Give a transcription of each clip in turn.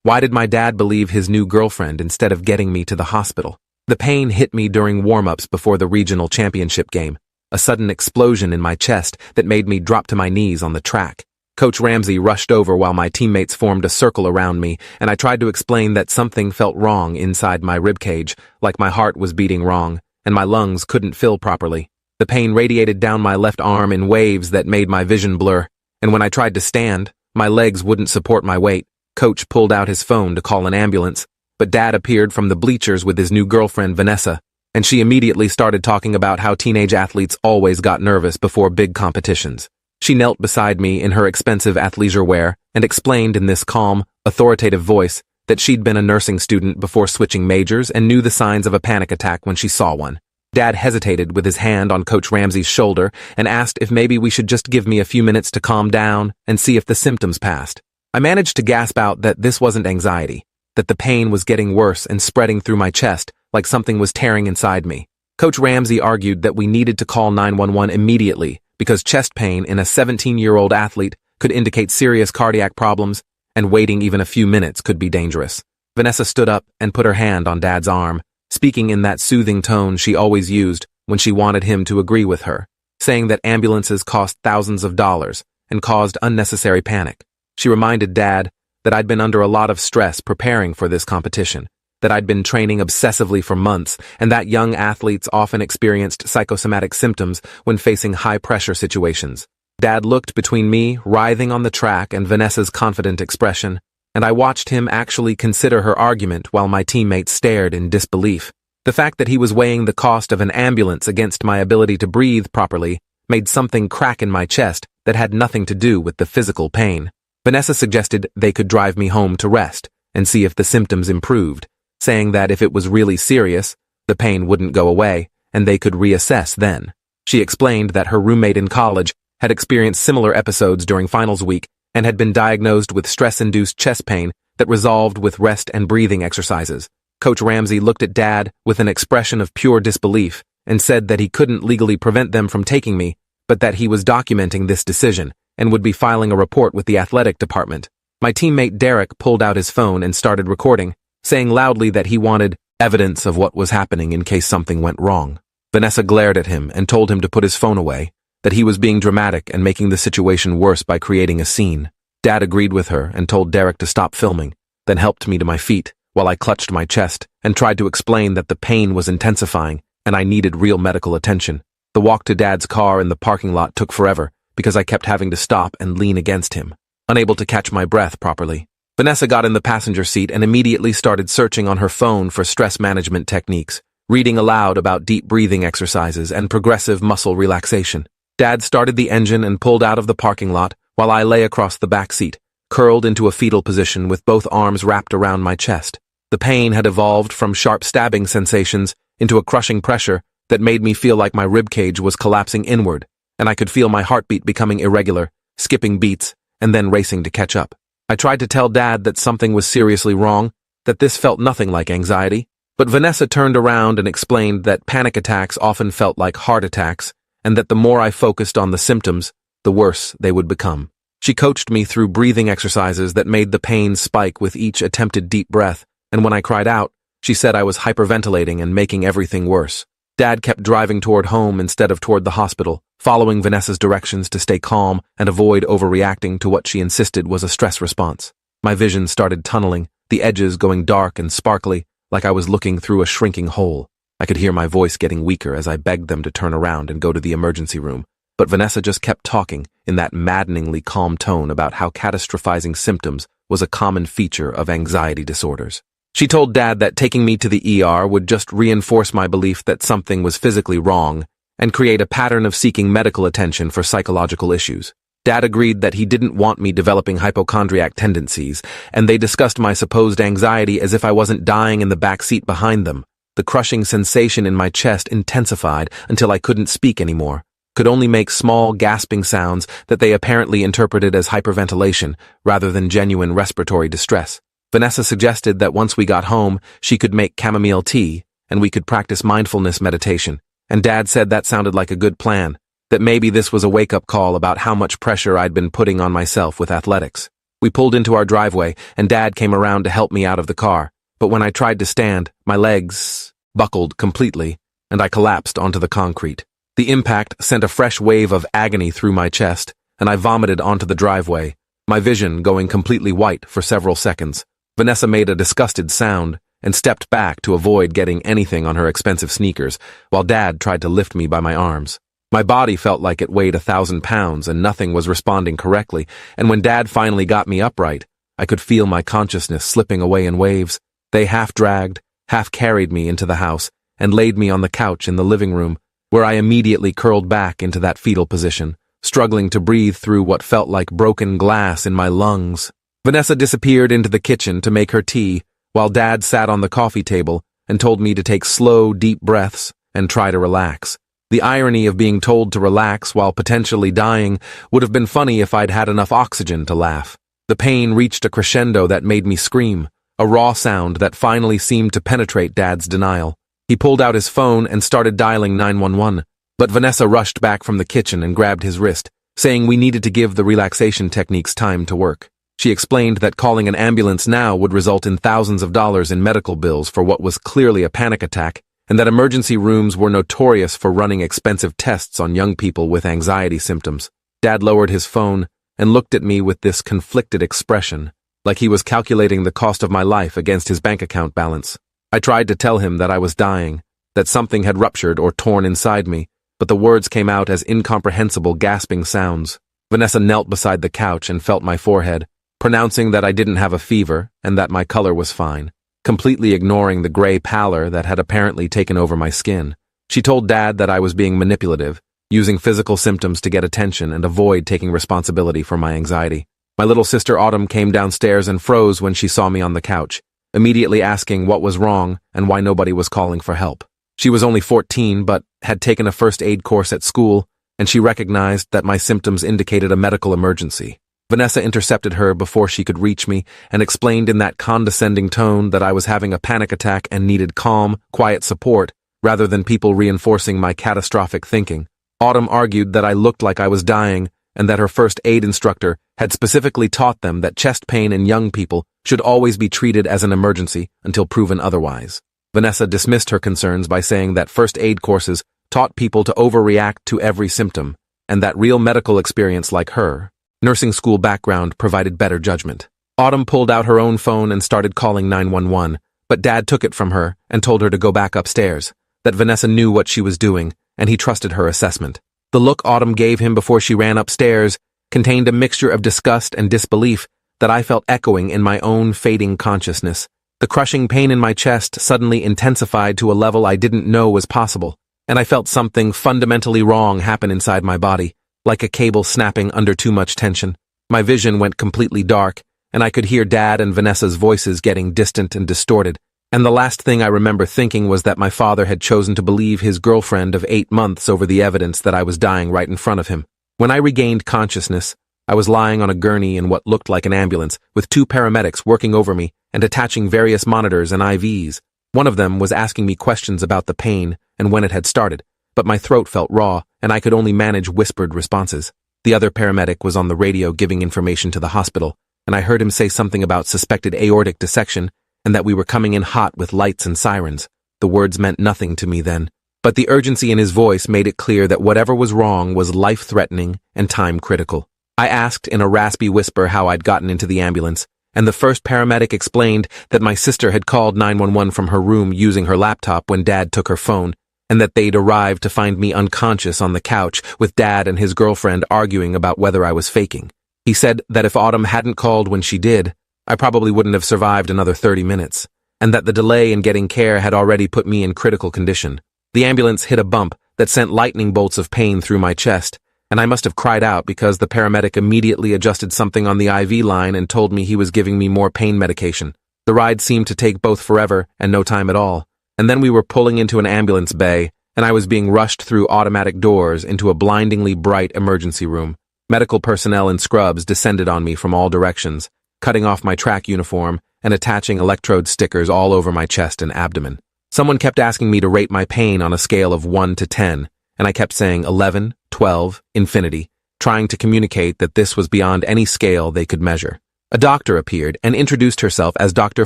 Why did my dad believe his new girlfriend instead of getting me to the hospital? The pain hit me during warm-ups before the regional championship game, a sudden explosion in my chest that made me drop to my knees on the track. Coach Ramsey rushed over while my teammates formed a circle around me, and I tried to explain that something felt wrong inside my ribcage, like my heart was beating wrong, and my lungs couldn't fill properly. The pain radiated down my left arm in waves that made my vision blur, and when I tried to stand, my legs wouldn't support my weight. Coach pulled out his phone to call an ambulance, but Dad appeared from the bleachers with his new girlfriend, Vanessa, and she immediately started talking about how teenage athletes always got nervous before big competitions. She knelt beside me in her expensive athleisure wear and explained in this calm, authoritative voice that she'd been a nursing student before switching majors and knew the signs of a panic attack when she saw one. Dad hesitated with his hand on Coach Ramsey's shoulder and asked if maybe we should just give me a few minutes to calm down and see if the symptoms passed. I managed to gasp out that this wasn't anxiety, that the pain was getting worse and spreading through my chest like something was tearing inside me. Coach Ramsey argued that we needed to call 911 immediately because chest pain in a 17-year-old athlete could indicate serious cardiac problems, and waiting even a few minutes could be dangerous. Vanessa stood up and put her hand on Dad's arm, speaking in that soothing tone she always used when she wanted him to agree with her, saying that ambulances cost thousands of dollars and caused unnecessary panic. She reminded Dad that I'd been under a lot of stress preparing for this competition, that I'd been training obsessively for months, and that young athletes often experienced psychosomatic symptoms when facing high-pressure situations. Dad looked between me, writhing on the track, and Vanessa's confident expression, and I watched him actually consider her argument while my teammates stared in disbelief. The fact that he was weighing the cost of an ambulance against my ability to breathe properly made something crack in my chest that had nothing to do with the physical pain. Vanessa suggested they could drive me home to rest and see if the symptoms improved, saying that if it was really serious, the pain wouldn't go away, and they could reassess then. She explained that her roommate in college had experienced similar episodes during finals week and had been diagnosed with stress-induced chest pain that resolved with rest and breathing exercises. Coach Ramsey looked at Dad with an expression of pure disbelief and said that he couldn't legally prevent them from taking me, but that he was documenting this decision and would be filing a report with the athletic department. My teammate Derek pulled out his phone and started recording, saying loudly that he wanted evidence of what was happening in case something went wrong. Vanessa glared at him and told him to put his phone away, that he was being dramatic and making the situation worse by creating a scene. Dad agreed with her and told Derek to stop filming, then helped me to my feet while I clutched my chest and tried to explain that the pain was intensifying and I needed real medical attention. The walk to Dad's car in the parking lot took forever because I kept having to stop and lean against him, unable to catch my breath properly. Vanessa got in the passenger seat and immediately started searching on her phone for stress management techniques, reading aloud about deep breathing exercises and progressive muscle relaxation. Dad started the engine and pulled out of the parking lot while I lay across the back seat, curled into a fetal position with both arms wrapped around my chest. The pain had evolved from sharp stabbing sensations into a crushing pressure that made me feel like my ribcage was collapsing inward, and I could feel my heartbeat becoming irregular, skipping beats, and then racing to catch up. I tried to tell Dad that something was seriously wrong, that this felt nothing like anxiety, but Vanessa turned around and explained that panic attacks often felt like heart attacks, and that the more I focused on the symptoms, the worse they would become. She coached me through breathing exercises that made the pain spike with each attempted deep breath, and when I cried out, she said I was hyperventilating and making everything worse. Dad kept driving toward home instead of toward the hospital, following Vanessa's directions to stay calm and avoid overreacting to what she insisted was a stress response. My vision started tunneling, the edges going dark and sparkly, like I was looking through a shrinking hole. I could hear my voice getting weaker as I begged them to turn around and go to the emergency room, but Vanessa just kept talking in that maddeningly calm tone about how catastrophizing symptoms was a common feature of anxiety disorders. She told Dad that taking me to the ER would just reinforce my belief that something was physically wrong and create a pattern of seeking medical attention for psychological issues. Dad agreed that he didn't want me developing hypochondriac tendencies, and they discussed my supposed anxiety as if I wasn't dying in the back seat behind them. The crushing sensation in my chest intensified until I couldn't speak anymore, could only make small, gasping sounds that they apparently interpreted as hyperventilation rather than genuine respiratory distress. Vanessa suggested that once we got home, she could make chamomile tea, and we could practice mindfulness meditation, and Dad said that sounded like a good plan, that maybe this was a wake-up call about how much pressure I'd been putting on myself with athletics. We pulled into our driveway, and Dad came around to help me out of the car. But when I tried to stand, my legs buckled completely, and I collapsed onto the concrete. The impact sent a fresh wave of agony through my chest, and I vomited onto the driveway, my vision going completely white for several seconds. Vanessa made a disgusted sound and stepped back to avoid getting anything on her expensive sneakers, while Dad tried to lift me by my arms. My body felt like it weighed 1,000 pounds and nothing was responding correctly, and when Dad finally got me upright, I could feel my consciousness slipping away in waves. They half dragged, half carried me into the house and laid me on the couch in the living room, where I immediately curled back into that fetal position, struggling to breathe through what felt like broken glass in my lungs. Vanessa disappeared into the kitchen to make her tea, while Dad sat on the coffee table and told me to take slow, deep breaths and try to relax. The irony of being told to relax while potentially dying would have been funny if I'd had enough oxygen to laugh. The pain reached a crescendo that made me scream, a raw sound that finally seemed to penetrate Dad's denial. He pulled out his phone and started dialing 911, but Vanessa rushed back from the kitchen and grabbed his wrist, saying we needed to give the relaxation techniques time to work. She explained that calling an ambulance now would result in thousands of dollars in medical bills for what was clearly a panic attack, and that emergency rooms were notorious for running expensive tests on young people with anxiety symptoms. Dad lowered his phone and looked at me with this conflicted expression, like he was calculating the cost of my life against his bank account balance. I tried to tell him that I was dying, that something had ruptured or torn inside me, but the words came out as incomprehensible gasping sounds. Vanessa knelt beside the couch and felt my forehead, pronouncing that I didn't have a fever and that my color was fine, completely ignoring the gray pallor that had apparently taken over my skin. She told Dad that I was being manipulative, using physical symptoms to get attention and avoid taking responsibility for my anxiety. My little sister Autumn came downstairs and froze when she saw me on the couch, immediately asking what was wrong and why nobody was calling for help. She was only 14 but had taken a first aid course at school, and she recognized that my symptoms indicated a medical emergency. Vanessa intercepted her before she could reach me and explained in that condescending tone that I was having a panic attack and needed calm, quiet support rather than people reinforcing my catastrophic thinking. Autumn argued that I looked like I was dying and that her first aid instructor had specifically taught them that chest pain in young people should always be treated as an emergency until proven otherwise. Vanessa dismissed her concerns by saying that first aid courses taught people to overreact to every symptom, and that real medical experience like her, nursing school background, provided better judgment. Autumn pulled out her own phone and started calling 911, but Dad took it from her and told her to go back upstairs, that Vanessa knew what she was doing, and he trusted her assessment. The look Autumn gave him before she ran upstairs contained a mixture of disgust and disbelief that I felt echoing in my own fading consciousness. The crushing pain in my chest suddenly intensified to a level I didn't know was possible, and I felt something fundamentally wrong happen inside my body, like a cable snapping under too much tension. My vision went completely dark, and I could hear Dad and Vanessa's voices getting distant and distorted, and the last thing I remember thinking was that my father had chosen to believe his girlfriend of 8 months over the evidence that I was dying right in front of him. When I regained consciousness, I was lying on a gurney in what looked like an ambulance, with 2 paramedics working over me and attaching various monitors and IVs. One of them was asking me questions about the pain and when it had started, but my throat felt raw, and I could only manage whispered responses. The other paramedic was on the radio giving information to the hospital, and I heard him say something about suspected aortic dissection and that we were coming in hot with lights and sirens. The words meant nothing to me then, but the urgency in his voice made it clear that whatever was wrong was life-threatening and time-critical. I asked in a raspy whisper how I'd gotten into the ambulance, and the first paramedic explained that my sister had called 911 from her room using her laptop when Dad took her phone, and that they'd arrived to find me unconscious on the couch with Dad and his girlfriend arguing about whether I was faking. He said that if Autumn hadn't called when she did, I probably wouldn't have survived another 30 minutes, and that the delay in getting care had already put me in critical condition. The ambulance hit a bump that sent lightning bolts of pain through my chest, and I must have cried out because the paramedic immediately adjusted something on the IV line and told me he was giving me more pain medication. The ride seemed to take both forever and no time at all, and then we were pulling into an ambulance bay, and I was being rushed through automatic doors into a blindingly bright emergency room. Medical personnel in scrubs descended on me from all directions, cutting off my track uniform and attaching electrode stickers all over my chest and abdomen. Someone kept asking me to rate my pain on a scale of 1 to 10, and I kept saying 11, 12, infinity, trying to communicate that this was beyond any scale they could measure. A doctor appeared and introduced herself as Dr.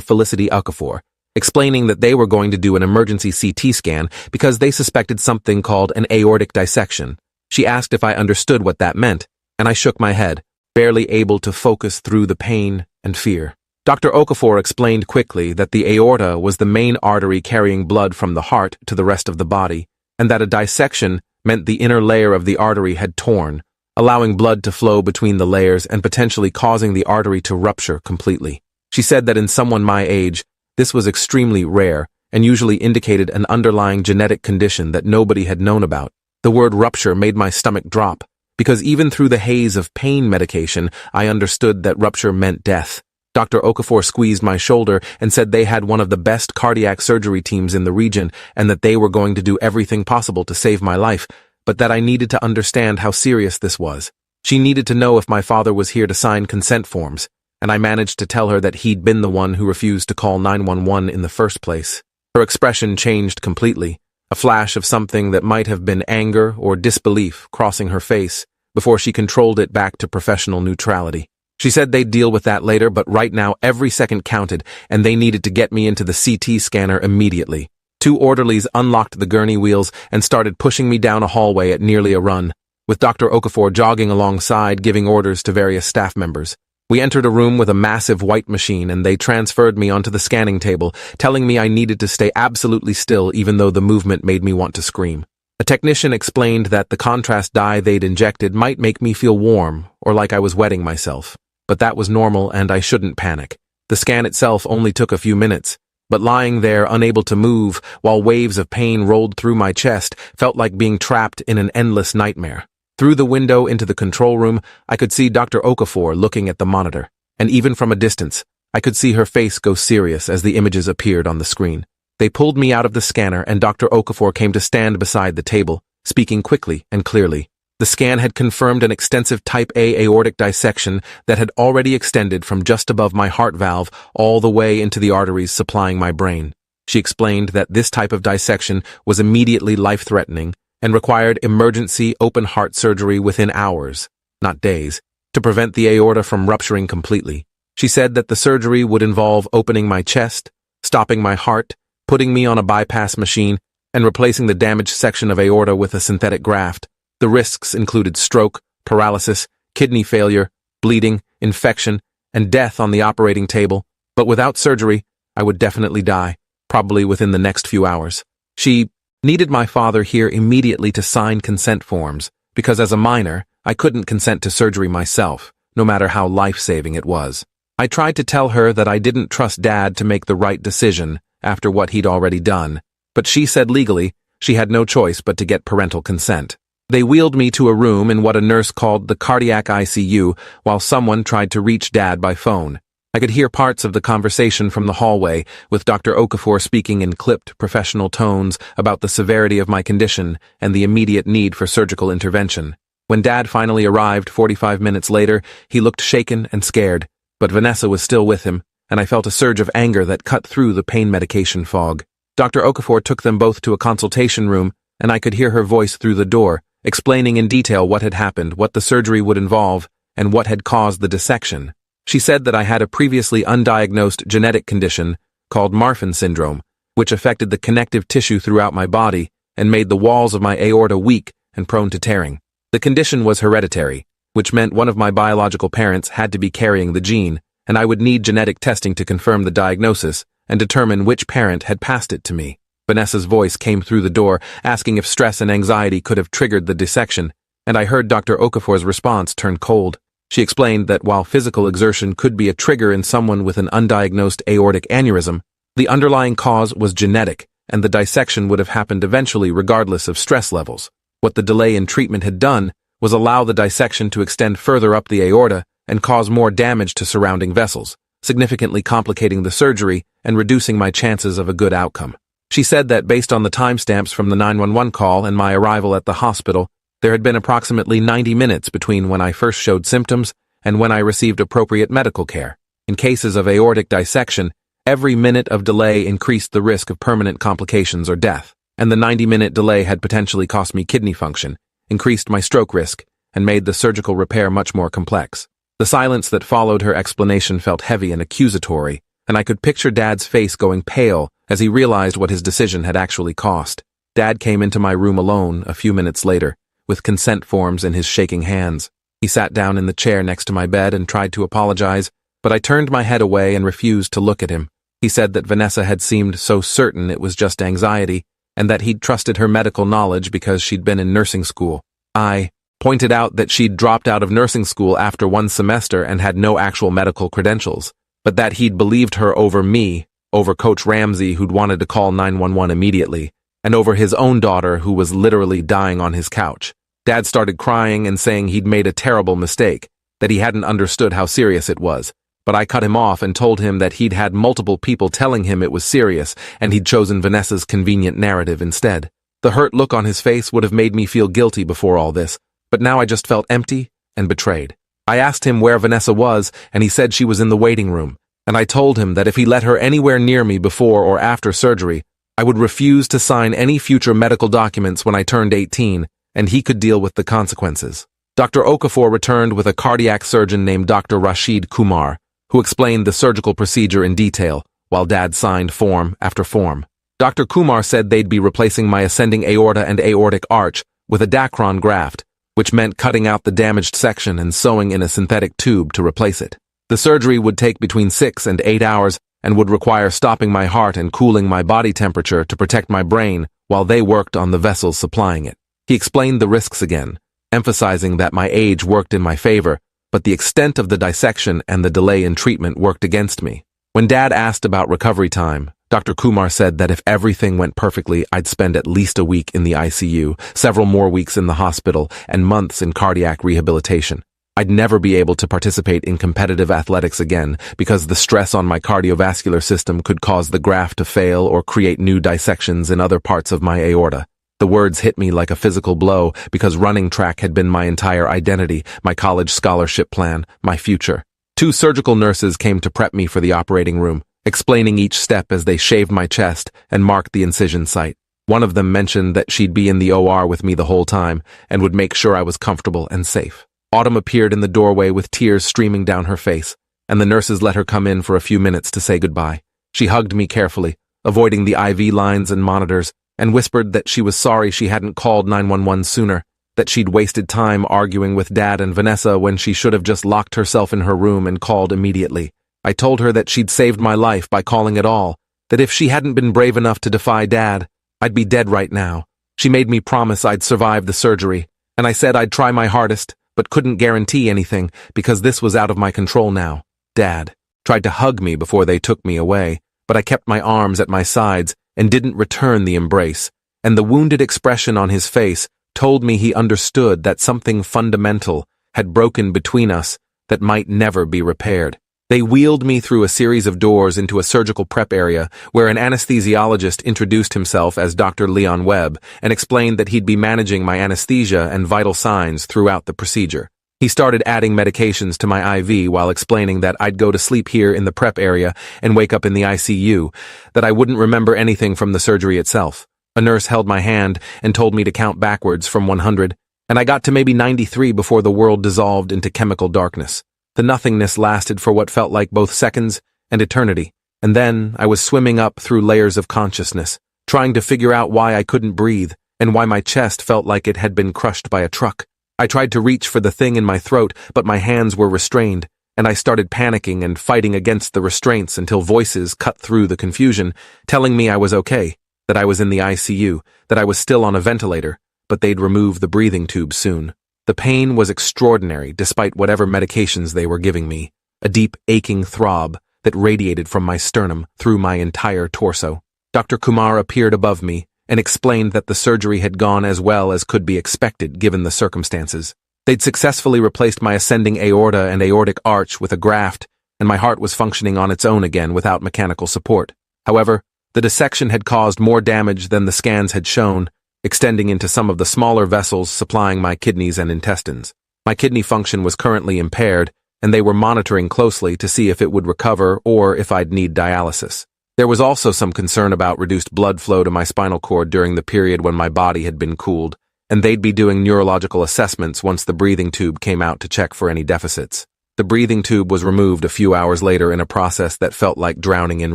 Felicity Okafor, explaining that they were going to do an emergency CT scan because they suspected something called an aortic dissection. She asked if I understood what that meant, and I shook my head, barely able to focus through the pain and fear. Dr. Okafor explained quickly that the aorta was the main artery carrying blood from the heart to the rest of the body, and that a dissection meant the inner layer of the artery had torn, allowing blood to flow between the layers and potentially causing the artery to rupture completely. She said that in someone my age, this was extremely rare and usually indicated an underlying genetic condition that nobody had known about. The word rupture made my stomach drop, because even through the haze of pain medication, I understood that rupture meant death. Dr. Okafor squeezed my shoulder and said they had one of the best cardiac surgery teams in the region and that they were going to do everything possible to save my life, but that I needed to understand how serious this was. She needed to know if my father was here to sign consent forms, and I managed to tell her that he'd been the one who refused to call 911 in the first place. Her expression changed completely, a flash of something that might have been anger or disbelief crossing her face, before she controlled it back to professional neutrality. She said they'd deal with that later, but right now every second counted, and they needed to get me into the CT scanner immediately. 2 orderlies unlocked the gurney wheels and started pushing me down a hallway at nearly a run, with Dr. Okafor jogging alongside giving orders to various staff members. We entered a room with a massive white machine, and they transferred me onto the scanning table, telling me I needed to stay absolutely still even though the movement made me want to scream. A technician explained that the contrast dye they'd injected might make me feel warm or like I was wetting myself. But that was normal and I shouldn't panic. The scan itself only took a few minutes, but lying there unable to move while waves of pain rolled through my chest felt like being trapped in an endless nightmare. Through the window into the control room, I could see Dr. Okafor looking at the monitor, and even from a distance, I could see her face go serious as the images appeared on the screen. They pulled me out of the scanner and Dr. Okafor came to stand beside the table, speaking quickly and clearly. The scan had confirmed an extensive type A aortic dissection that had already extended from just above my heart valve all the way into the arteries supplying my brain. She explained that this type of dissection was immediately life-threatening and required emergency open-heart surgery within hours, not days, to prevent the aorta from rupturing completely. She said that the surgery would involve opening my chest, stopping my heart, putting me on a bypass machine, and replacing the damaged section of aorta with a synthetic graft. The risks included stroke, paralysis, kidney failure, bleeding, infection, and death on the operating table, but without surgery, I would definitely die, probably within the next few hours. She needed my father here immediately to sign consent forms, because as a minor, I couldn't consent to surgery myself, no matter how life-saving it was. I tried to tell her that I didn't trust Dad to make the right decision after what he'd already done, but she said legally she had no choice but to get parental consent. They wheeled me to a room in what a nurse called the cardiac ICU while someone tried to reach Dad by phone. I could hear parts of the conversation from the hallway, with Dr. Okafor speaking in clipped, professional tones about the severity of my condition and the immediate need for surgical intervention. When Dad finally arrived 45 minutes later, he looked shaken and scared, but Vanessa was still with him, and I felt a surge of anger that cut through the pain medication fog. Dr. Okafor took them both to a consultation room, and I could hear her voice through the door, explaining in detail what had happened, what the surgery would involve, and what had caused the dissection. She said that I had a previously undiagnosed genetic condition called Marfan syndrome, which affected the connective tissue throughout my body and made the walls of my aorta weak and prone to tearing. The condition was hereditary, which meant one of my biological parents had to be carrying the gene, and I would need genetic testing to confirm the diagnosis and determine which parent had passed it to me. Vanessa's voice came through the door, asking if stress and anxiety could have triggered the dissection, and I heard Dr. Okafor's response turn cold. She explained that while physical exertion could be a trigger in someone with an undiagnosed aortic aneurysm, the underlying cause was genetic, and the dissection would have happened eventually regardless of stress levels. What the delay in treatment had done was allow the dissection to extend further up the aorta and cause more damage to surrounding vessels, significantly complicating the surgery and reducing my chances of a good outcome. She said that based on the timestamps from the 911 call and my arrival at the hospital, there had been approximately 90 minutes between when I first showed symptoms and when I received appropriate medical care. In cases of aortic dissection, every minute of delay increased the risk of permanent complications or death, and the 90-minute delay had potentially cost me kidney function, increased my stroke risk, and made the surgical repair much more complex. The silence that followed her explanation felt heavy and accusatory, and I could picture Dad's face going pale as he realized what his decision had actually cost. Dad came into my room alone a few minutes later, with consent forms in his shaking hands. He sat down in the chair next to my bed and tried to apologize, but I turned my head away and refused to look at him. He said that Vanessa had seemed so certain it was just anxiety, and that he'd trusted her medical knowledge because she'd been in nursing school. I pointed out that she'd dropped out of nursing school after one semester and had no actual medical credentials, but that he'd believed her over me, over Coach Ramsey who'd wanted to call 911 immediately, and over his own daughter who was literally dying on his couch. Dad started crying and saying he'd made a terrible mistake, that he hadn't understood how serious it was. But I cut him off and told him that he'd had multiple people telling him it was serious and he'd chosen Vanessa's convenient narrative instead. The hurt look on his face would have made me feel guilty before all this, but now I just felt empty and betrayed. I asked him where Vanessa was, and he said she was in the waiting room, and I told him that if he let her anywhere near me before or after surgery, I would refuse to sign any future medical documents when I turned 18, and he could deal with the consequences. Dr. Okafor returned with a cardiac surgeon named Dr. Rashid Kumar, who explained the surgical procedure in detail, while Dad signed form after form. Dr. Kumar said they'd be replacing my ascending aorta and aortic arch with a Dacron graft, which meant cutting out the damaged section and sewing in a synthetic tube to replace it. The surgery would take between 6 and 8 hours and would require stopping my heart and cooling my body temperature to protect my brain while they worked on the vessels supplying it. He explained the risks again, emphasizing that my age worked in my favor, but the extent of the dissection and the delay in treatment worked against me. When Dad asked about recovery time, Dr. Kumar said that if everything went perfectly, I'd spend at least a week in the ICU, several more weeks in the hospital, and months in cardiac rehabilitation. I'd never be able to participate in competitive athletics again because the stress on my cardiovascular system could cause the graft to fail or create new dissections in other parts of my aorta. The words hit me like a physical blow because running track had been my entire identity, my college scholarship plan, my future. 2 surgical nurses came to prep me for the operating room, explaining each step as they shaved my chest and marked the incision site. One of them mentioned that she'd be in the OR with me the whole time and would make sure I was comfortable and safe. Autumn appeared in the doorway with tears streaming down her face, and the nurses let her come in for a few minutes to say goodbye. She hugged me carefully, avoiding the IV lines and monitors, and whispered that she was sorry she hadn't called 911 sooner, that she'd wasted time arguing with Dad and Vanessa when she should have just locked herself in her room and called immediately. I told her that she'd saved my life by calling at all, that if she hadn't been brave enough to defy Dad, I'd be dead right now. She made me promise I'd survive the surgery, and I said I'd try my hardest, but couldn't guarantee anything because this was out of my control now. Dad tried to hug me before they took me away, but I kept my arms at my sides and didn't return the embrace, and the wounded expression on his face told me he understood that something fundamental had broken between us that might never be repaired. They wheeled me through a series of doors into a surgical prep area where an anesthesiologist introduced himself as Dr. Leon Webb and explained that he'd be managing my anesthesia and vital signs throughout the procedure. He started adding medications to my IV while explaining that I'd go to sleep here in the prep area and wake up in the ICU, that I wouldn't remember anything from the surgery itself. A nurse held my hand and told me to count backwards from 100, and I got to maybe 93 before the world dissolved into chemical darkness. The nothingness lasted for what felt like both seconds and eternity, and then I was swimming up through layers of consciousness, trying to figure out why I couldn't breathe and why my chest felt like it had been crushed by a truck. I tried to reach for the thing in my throat, but my hands were restrained, and I started panicking and fighting against the restraints until voices cut through the confusion, telling me I was okay, that I was in the ICU, that I was still on a ventilator, but they'd remove the breathing tube soon. The pain was extraordinary despite whatever medications they were giving me, a deep, aching throb that radiated from my sternum through my entire torso. Dr. Kumar appeared above me and explained that the surgery had gone as well as could be expected given the circumstances. They'd successfully replaced my ascending aorta and aortic arch with a graft, and my heart was functioning on its own again without mechanical support. However, the dissection had caused more damage than the scans had shown, extending into some of the smaller vessels supplying my kidneys and intestines. My kidney function was currently impaired, and they were monitoring closely to see if it would recover or if I'd need dialysis. There was also some concern about reduced blood flow to my spinal cord during the period when my body had been cooled, and they'd be doing neurological assessments once the breathing tube came out to check for any deficits. The breathing tube was removed a few hours later in a process that felt like drowning in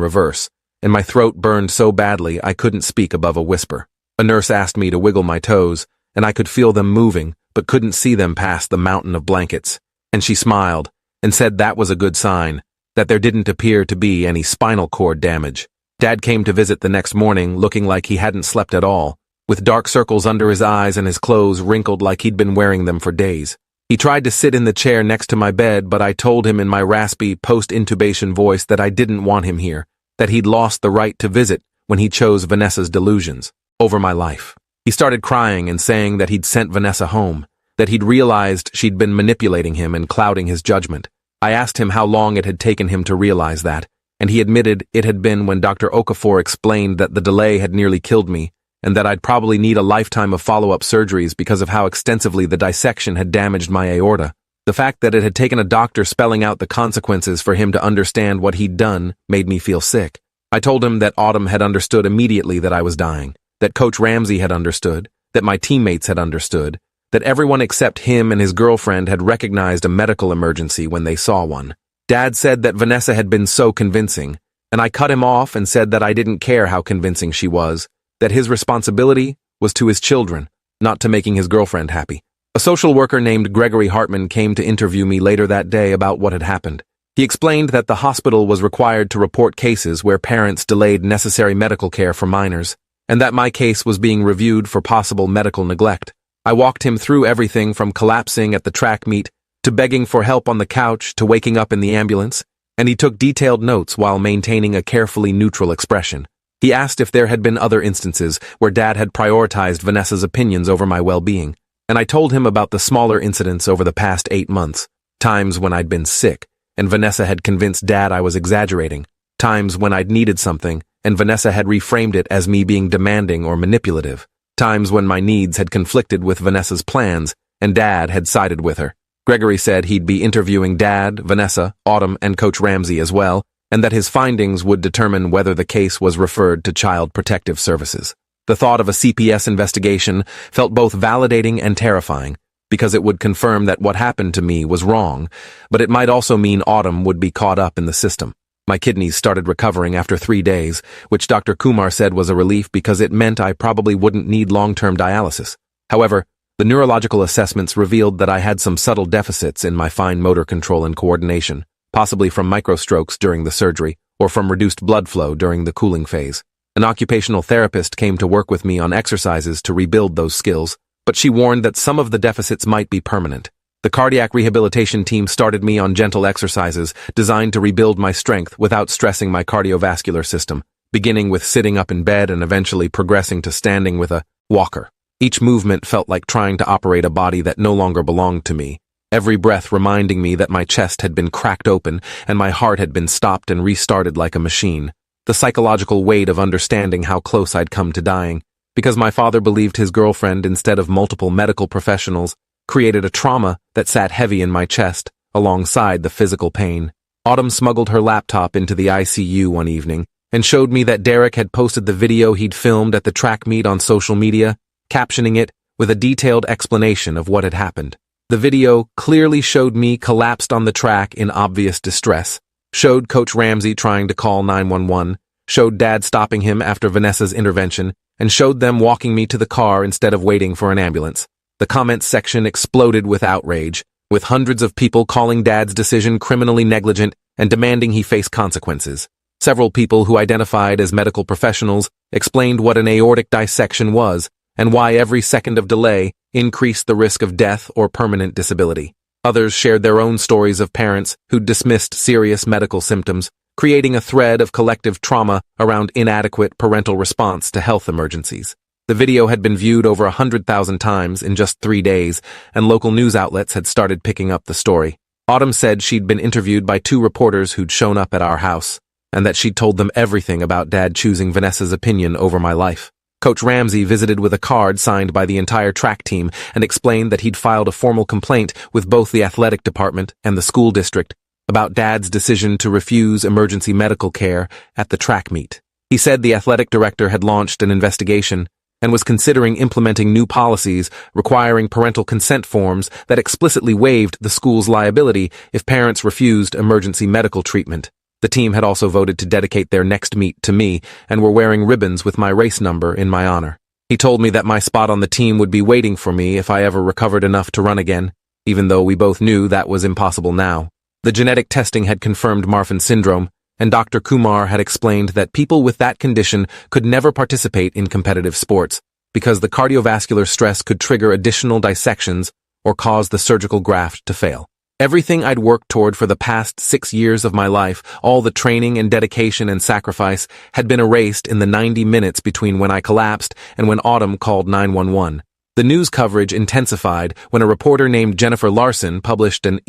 reverse, and my throat burned so badly I couldn't speak above a whisper. A nurse asked me to wiggle my toes, and I could feel them moving, but couldn't see them past the mountain of blankets. And she smiled, and said that was a good sign, that there didn't appear to be any spinal cord damage. Dad came to visit the next morning looking like he hadn't slept at all, with dark circles under his eyes and his clothes wrinkled like he'd been wearing them for days. He tried to sit in the chair next to my bed, but I told him in my raspy, post-intubation voice that I didn't want him here, that he'd lost the right to visit when he chose Vanessa's delusions over my life. He started crying and saying that he'd sent Vanessa home, that he'd realized she'd been manipulating him and clouding his judgment. I asked him how long it had taken him to realize that, and he admitted it had been when Dr. Okafor explained that the delay had nearly killed me, and that I'd probably need a lifetime of follow-up surgeries because of how extensively the dissection had damaged my aorta. The fact that it had taken a doctor spelling out the consequences for him to understand what he'd done made me feel sick. I told him that Autumn had understood immediately that I was dying, that Coach Ramsey had understood, that my teammates had understood, that everyone except him and his girlfriend had recognized a medical emergency when they saw one. Dad said that Vanessa had been so convincing, and I cut him off and said that I didn't care how convincing she was, that his responsibility was to his children, not to making his girlfriend happy. A social worker named Gregory Hartman came to interview me later that day about what had happened. He explained that the hospital was required to report cases where parents delayed necessary medical care for minors, and that my case was being reviewed for possible medical neglect. I walked him through everything from collapsing at the track meet to begging for help on the couch to waking up in the ambulance, and he took detailed notes while maintaining a carefully neutral expression. He asked if there had been other instances where Dad had prioritized Vanessa's opinions over my well-being, and I told him about the smaller incidents over the past 8 months, times when I'd been sick, and Vanessa had convinced Dad I was exaggerating, times when I'd needed something, and Vanessa had reframed it as me being demanding or manipulative, times when my needs had conflicted with Vanessa's plans, and Dad had sided with her. Gregory said he'd be interviewing Dad, Vanessa, Autumn, and Coach Ramsey as well, and that his findings would determine whether the case was referred to Child Protective Services. The thought of a CPS investigation felt both validating and terrifying, because it would confirm that what happened to me was wrong, but it might also mean Autumn would be caught up in the system. My kidneys started recovering after 3 days, which Dr. Kumar said was a relief because it meant I probably wouldn't need long-term dialysis. However, the neurological assessments revealed that I had some subtle deficits in my fine motor control and coordination, possibly from microstrokes during the surgery or from reduced blood flow during the cooling phase. An occupational therapist came to work with me on exercises to rebuild those skills, but she warned that some of the deficits might be permanent. The cardiac rehabilitation team started me on gentle exercises designed to rebuild my strength without stressing my cardiovascular system, beginning with sitting up in bed and eventually progressing to standing with a walker. Each movement felt like trying to operate a body that no longer belonged to me, every breath reminding me that my chest had been cracked open and my heart had been stopped and restarted like a machine. The psychological weight of understanding how close I'd come to dying, because my father believed his girlfriend instead of multiple medical professionals, created a trauma that sat heavy in my chest, alongside the physical pain. Autumn smuggled her laptop into the ICU one evening and showed me that Derek had posted the video he'd filmed at the track meet on social media, captioning it with a detailed explanation of what had happened. The video clearly showed me collapsed on the track in obvious distress, showed Coach Ramsey trying to call 911, showed Dad stopping him after Vanessa's intervention, and showed them walking me to the car instead of waiting for an ambulance. The comments section exploded with outrage, with hundreds of people calling Dad's decision criminally negligent and demanding he face consequences. Several people who identified as medical professionals explained what an aortic dissection was and why every second of delay increased the risk of death or permanent disability. Others shared their own stories of parents who'd dismissed serious medical symptoms, creating a thread of collective trauma around inadequate parental response to health emergencies. The video had been viewed over 100,000 times in just 3 days, and local news outlets had started picking up the story. Autumn said she'd been interviewed by 2 reporters who'd shown up at our house, and that she'd told them everything about Dad choosing Vanessa's opinion over my life. Coach Ramsey visited with a card signed by the entire track team and explained that he'd filed a formal complaint with both the athletic department and the school district about Dad's decision to refuse emergency medical care at the track meet. He said the athletic director had launched an investigation and was considering implementing new policies requiring parental consent forms that explicitly waived the school's liability if parents refused emergency medical treatment. The team had also voted to dedicate their next meet to me and were wearing ribbons with my race number in my honor. He told me that my spot on the team would be waiting for me if I ever recovered enough to run again, even though we both knew that was impossible now. The genetic testing had confirmed Marfan syndrome, and Dr. Kumar had explained that people with that condition could never participate in competitive sports because the cardiovascular stress could trigger additional dissections or cause the surgical graft to fail. Everything I'd worked toward for the past 6 years of my life, all the training and dedication and sacrifice, had been erased in the 90 minutes between when I collapsed and when Autumn called 911. The news coverage intensified when a reporter named Jennifer Larson published an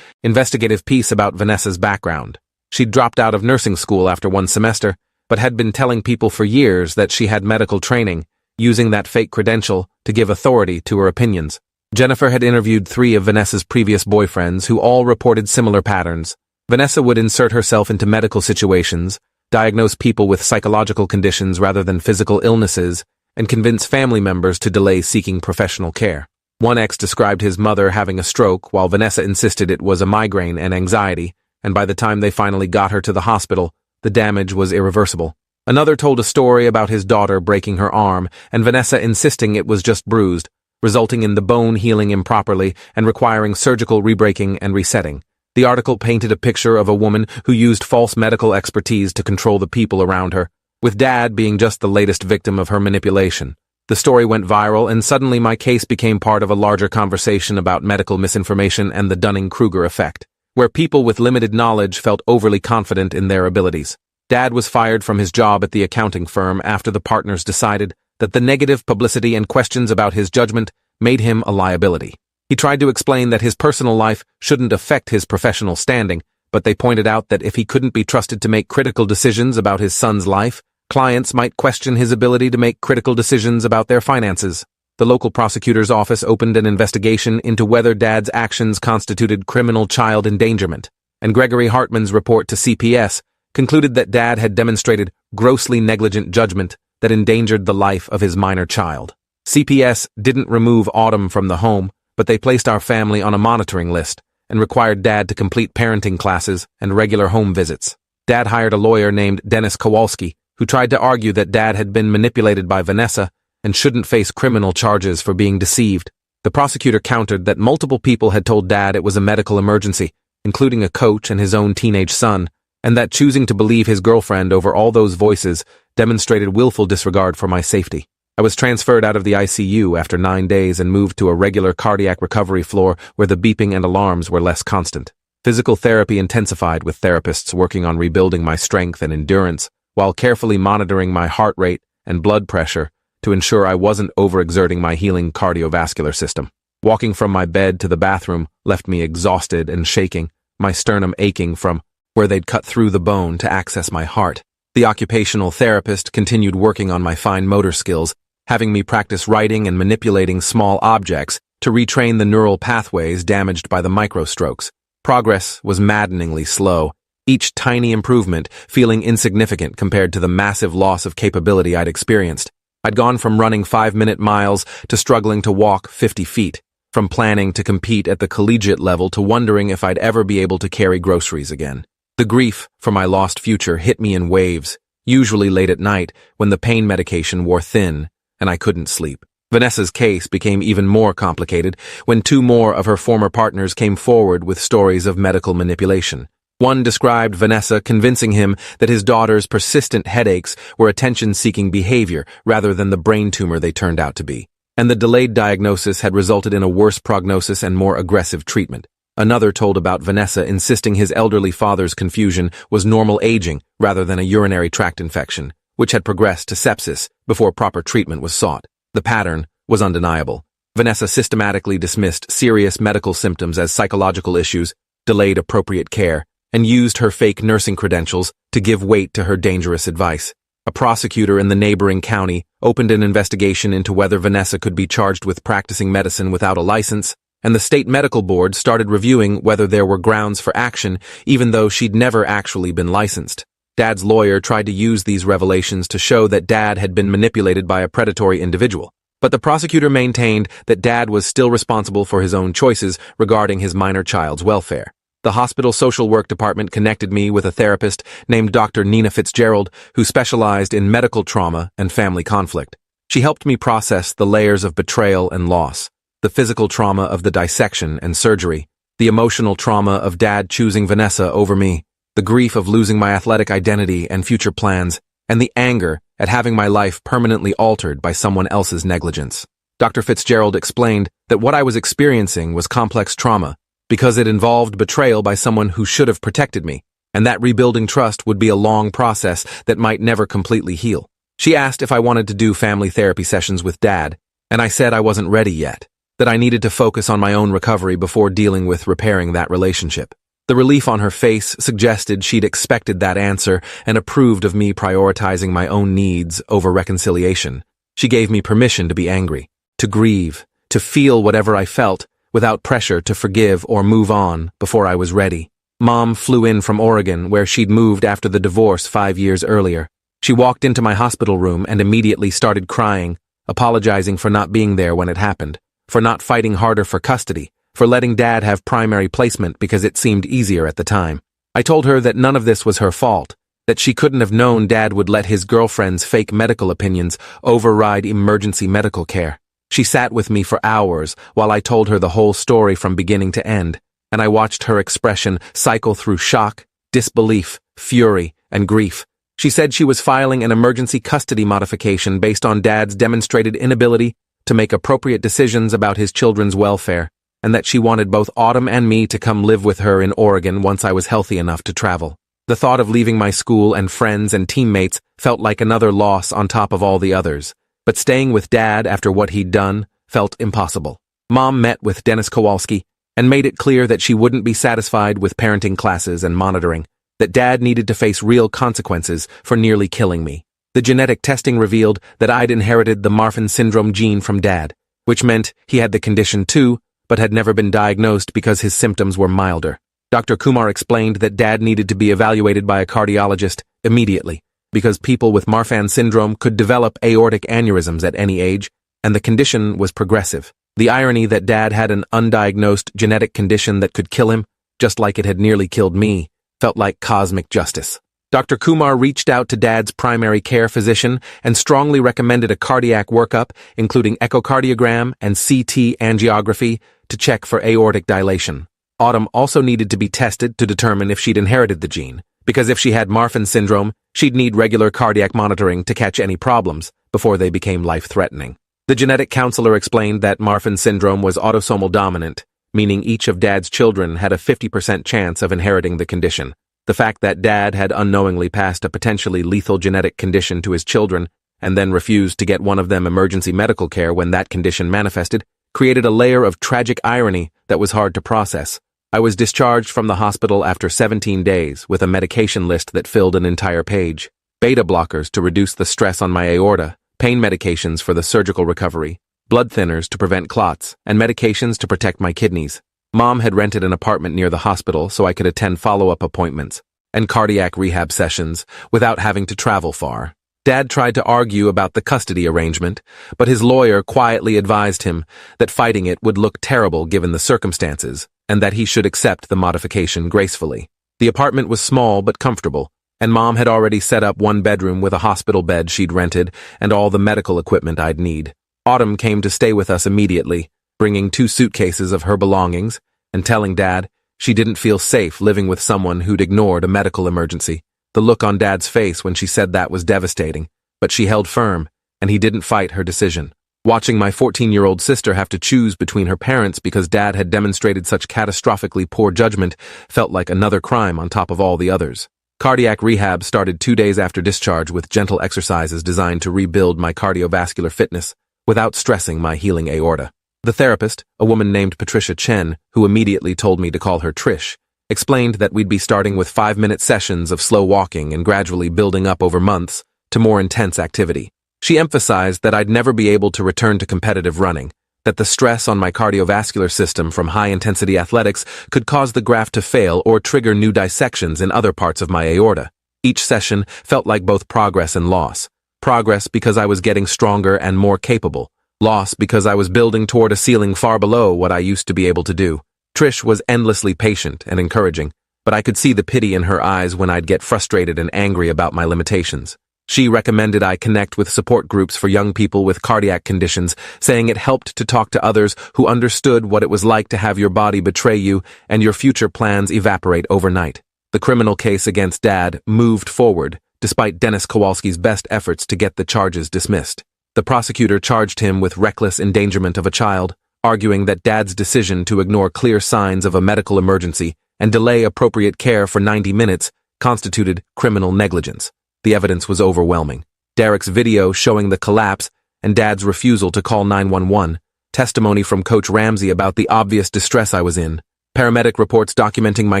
investigative piece about Vanessa's background. She'd dropped out of nursing school after 1 semester, but had been telling people for years that she had medical training, using that fake credential to give authority to her opinions. Jennifer had interviewed 3 of Vanessa's previous boyfriends who all reported similar patterns. Vanessa would insert herself into medical situations, diagnose people with psychological conditions rather than physical illnesses, and convince family members to delay seeking professional care. One ex described his mother having a stroke while Vanessa insisted it was a migraine and anxiety, and by the time they finally got her to the hospital, the damage was irreversible. Another told a story about his daughter breaking her arm and Vanessa insisting it was just bruised, resulting in the bone healing improperly and requiring surgical rebreaking and resetting. The article painted a picture of a woman who used false medical expertise to control the people around her, with Dad being just the latest victim of her manipulation. The story went viral, and suddenly my case became part of a larger conversation about medical misinformation and the Dunning-Kruger effect, where people with limited knowledge felt overly confident in their abilities. Dad was fired from his job at the accounting firm after the partners decided that the negative publicity and questions about his judgment made him a liability. He tried to explain that his personal life shouldn't affect his professional standing, but they pointed out that if he couldn't be trusted to make critical decisions about his son's life, clients might question his ability to make critical decisions about their finances. The local prosecutor's office opened an investigation into whether Dad's actions constituted criminal child endangerment, and Gregory Hartman's report to CPS concluded that Dad had demonstrated grossly negligent judgment that endangered the life of his minor child. CPS didn't remove Autumn from the home, but they placed our family on a monitoring list and required Dad to complete parenting classes and regular home visits. Dad hired a lawyer named Dennis Kowalski, who tried to argue that Dad had been manipulated by Vanessa and shouldn't face criminal charges for being deceived. The prosecutor countered that multiple people had told Dad it was a medical emergency, including a coach and his own teenage son, and that choosing to believe his girlfriend over all those voices demonstrated willful disregard for my safety. I was transferred out of the ICU after 9 days and moved to a regular cardiac recovery floor where the beeping and alarms were less constant. Physical therapy intensified with therapists working on rebuilding my strength and endurance while carefully monitoring my heart rate and blood pressure to ensure I wasn't overexerting my healing cardiovascular system. Walking from my bed to the bathroom left me exhausted and shaking, my sternum aching from where they'd cut through the bone to access my heart. The occupational therapist continued working on my fine motor skills, having me practice writing and manipulating small objects to retrain the neural pathways damaged by the microstrokes. Progress was maddeningly slow, each tiny improvement feeling insignificant compared to the massive loss of capability I'd experienced. I'd gone from running 5-minute miles to struggling to walk 50 feet, from planning to compete at the collegiate level to wondering if I'd ever be able to carry groceries again. The grief for my lost future hit me in waves, usually late at night when the pain medication wore thin and I couldn't sleep. Vanessa's case became even more complicated when 2 more of her former partners came forward with stories of medical manipulation. One described Vanessa convincing him that his daughter's persistent headaches were attention-seeking behavior rather than the brain tumor they turned out to be, and the delayed diagnosis had resulted in a worse prognosis and more aggressive treatment. Another told about Vanessa insisting his elderly father's confusion was normal aging rather than a urinary tract infection, which had progressed to sepsis before proper treatment was sought. The pattern was undeniable. Vanessa systematically dismissed serious medical symptoms as psychological issues, delayed appropriate care, and used her fake nursing credentials to give weight to her dangerous advice. A prosecutor in the neighboring county opened an investigation into whether Vanessa could be charged with practicing medicine without a license, and the state medical board started reviewing whether there were grounds for action even though she'd never actually been licensed. Dad's lawyer tried to use these revelations to show that Dad had been manipulated by a predatory individual. But the prosecutor maintained that Dad was still responsible for his own choices regarding his minor child's welfare. The hospital social work department connected me with a therapist named Dr. Nina Fitzgerald, who specialized in medical trauma and family conflict. She helped me process the layers of betrayal and loss, the physical trauma of the dissection and surgery, the emotional trauma of Dad choosing Vanessa over me, the grief of losing my athletic identity and future plans, and the anger at having my life permanently altered by someone else's negligence. Dr. Fitzgerald explained that what I was experiencing was complex trauma because it involved betrayal by someone who should have protected me, and that rebuilding trust would be a long process that might never completely heal. She asked if I wanted to do family therapy sessions with Dad, and I said I wasn't ready yet, that I needed to focus on my own recovery before dealing with repairing that relationship. The relief on her face suggested she'd expected that answer and approved of me prioritizing my own needs over reconciliation. She gave me permission to be angry, to grieve, to feel whatever I felt, without pressure to forgive or move on before I was ready. Mom flew in from Oregon, where she'd moved after the divorce 5 years earlier. She walked into my hospital room and immediately started crying, apologizing for not being there when it happened, for not fighting harder for custody, for letting Dad have primary placement because it seemed easier at the time. I told her that none of this was her fault, that she couldn't have known Dad would let his girlfriend's fake medical opinions override emergency medical care. She sat with me for hours while I told her the whole story from beginning to end, and I watched her expression cycle through shock, disbelief, fury, and grief. She said she was filing an emergency custody modification based on Dad's demonstrated inability to make appropriate decisions about his children's welfare, and that she wanted both Autumn and me to come live with her in Oregon once I was healthy enough to travel. The thought of leaving my school and friends and teammates felt like another loss on top of all the others. But staying with Dad after what he'd done felt impossible. Mom met with Dennis Kowalski and made it clear that she wouldn't be satisfied with parenting classes and monitoring, that Dad needed to face real consequences for nearly killing me. The genetic testing revealed that I'd inherited the Marfan syndrome gene from Dad, which meant he had the condition too, but had never been diagnosed because his symptoms were milder. Dr. Kumar explained that Dad needed to be evaluated by a cardiologist immediately, because people with Marfan syndrome could develop aortic aneurysms at any age, and the condition was progressive. The irony that Dad had an undiagnosed genetic condition that could kill him, just like it had nearly killed me, felt like cosmic justice. Dr. Kumar reached out to Dad's primary care physician and strongly recommended a cardiac workup, including echocardiogram and CT angiography, to check for aortic dilation. Autumn also needed to be tested to determine if she'd inherited the gene, because if she had Marfan syndrome, she'd need regular cardiac monitoring to catch any problems before they became life-threatening. The genetic counselor explained that Marfan syndrome was autosomal dominant, meaning each of Dad's children had a 50% chance of inheriting the condition. The fact that Dad had unknowingly passed a potentially lethal genetic condition to his children and then refused to get one of them emergency medical care when that condition manifested created a layer of tragic irony that was hard to process. I was discharged from the hospital after 17 days with a medication list that filled an entire page. Beta blockers to reduce the stress on my aorta, pain medications for the surgical recovery, blood thinners to prevent clots, and medications to protect my kidneys. Mom had rented an apartment near the hospital so I could attend follow-up appointments and cardiac rehab sessions without having to travel far. Dad tried to argue about the custody arrangement, but his lawyer quietly advised him that fighting it would look terrible given the circumstances, and that he should accept the modification gracefully. The apartment was small but comfortable, and Mom had already set up one bedroom with a hospital bed she'd rented and all the medical equipment I'd need. Autumn came to stay with us immediately, bringing 2 suitcases of her belongings and telling Dad she didn't feel safe living with someone who'd ignored a medical emergency. The look on Dad's face when she said that was devastating, but she held firm, and he didn't fight her decision. Watching my 14-year-old sister have to choose between her parents because Dad had demonstrated such catastrophically poor judgment felt like another crime on top of all the others. Cardiac rehab started 2 days after discharge with gentle exercises designed to rebuild my cardiovascular fitness without stressing my healing aorta. The therapist, a woman named Patricia Chen, who immediately told me to call her Trish, explained that we'd be starting with 5-minute sessions of slow walking and gradually building up over months to more intense activity. She emphasized that I'd never be able to return to competitive running, that the stress on my cardiovascular system from high-intensity athletics could cause the graft to fail or trigger new dissections in other parts of my aorta. Each session felt like both progress and loss. Progress because I was getting stronger and more capable. Loss because I was building toward a ceiling far below what I used to be able to do. Trish was endlessly patient and encouraging, but I could see the pity in her eyes when I'd get frustrated and angry about my limitations. She recommended I connect with support groups for young people with cardiac conditions, saying it helped to talk to others who understood what it was like to have your body betray you and your future plans evaporate overnight. The criminal case against Dad moved forward, despite Dennis Kowalski's best efforts to get the charges dismissed. The prosecutor charged him with reckless endangerment of a child, arguing that Dad's decision to ignore clear signs of a medical emergency and delay appropriate care for 90 minutes constituted criminal negligence. The evidence was overwhelming. Derek's video showing the collapse and Dad's refusal to call 911, testimony from Coach Ramsey about the obvious distress I was in, paramedic reports documenting my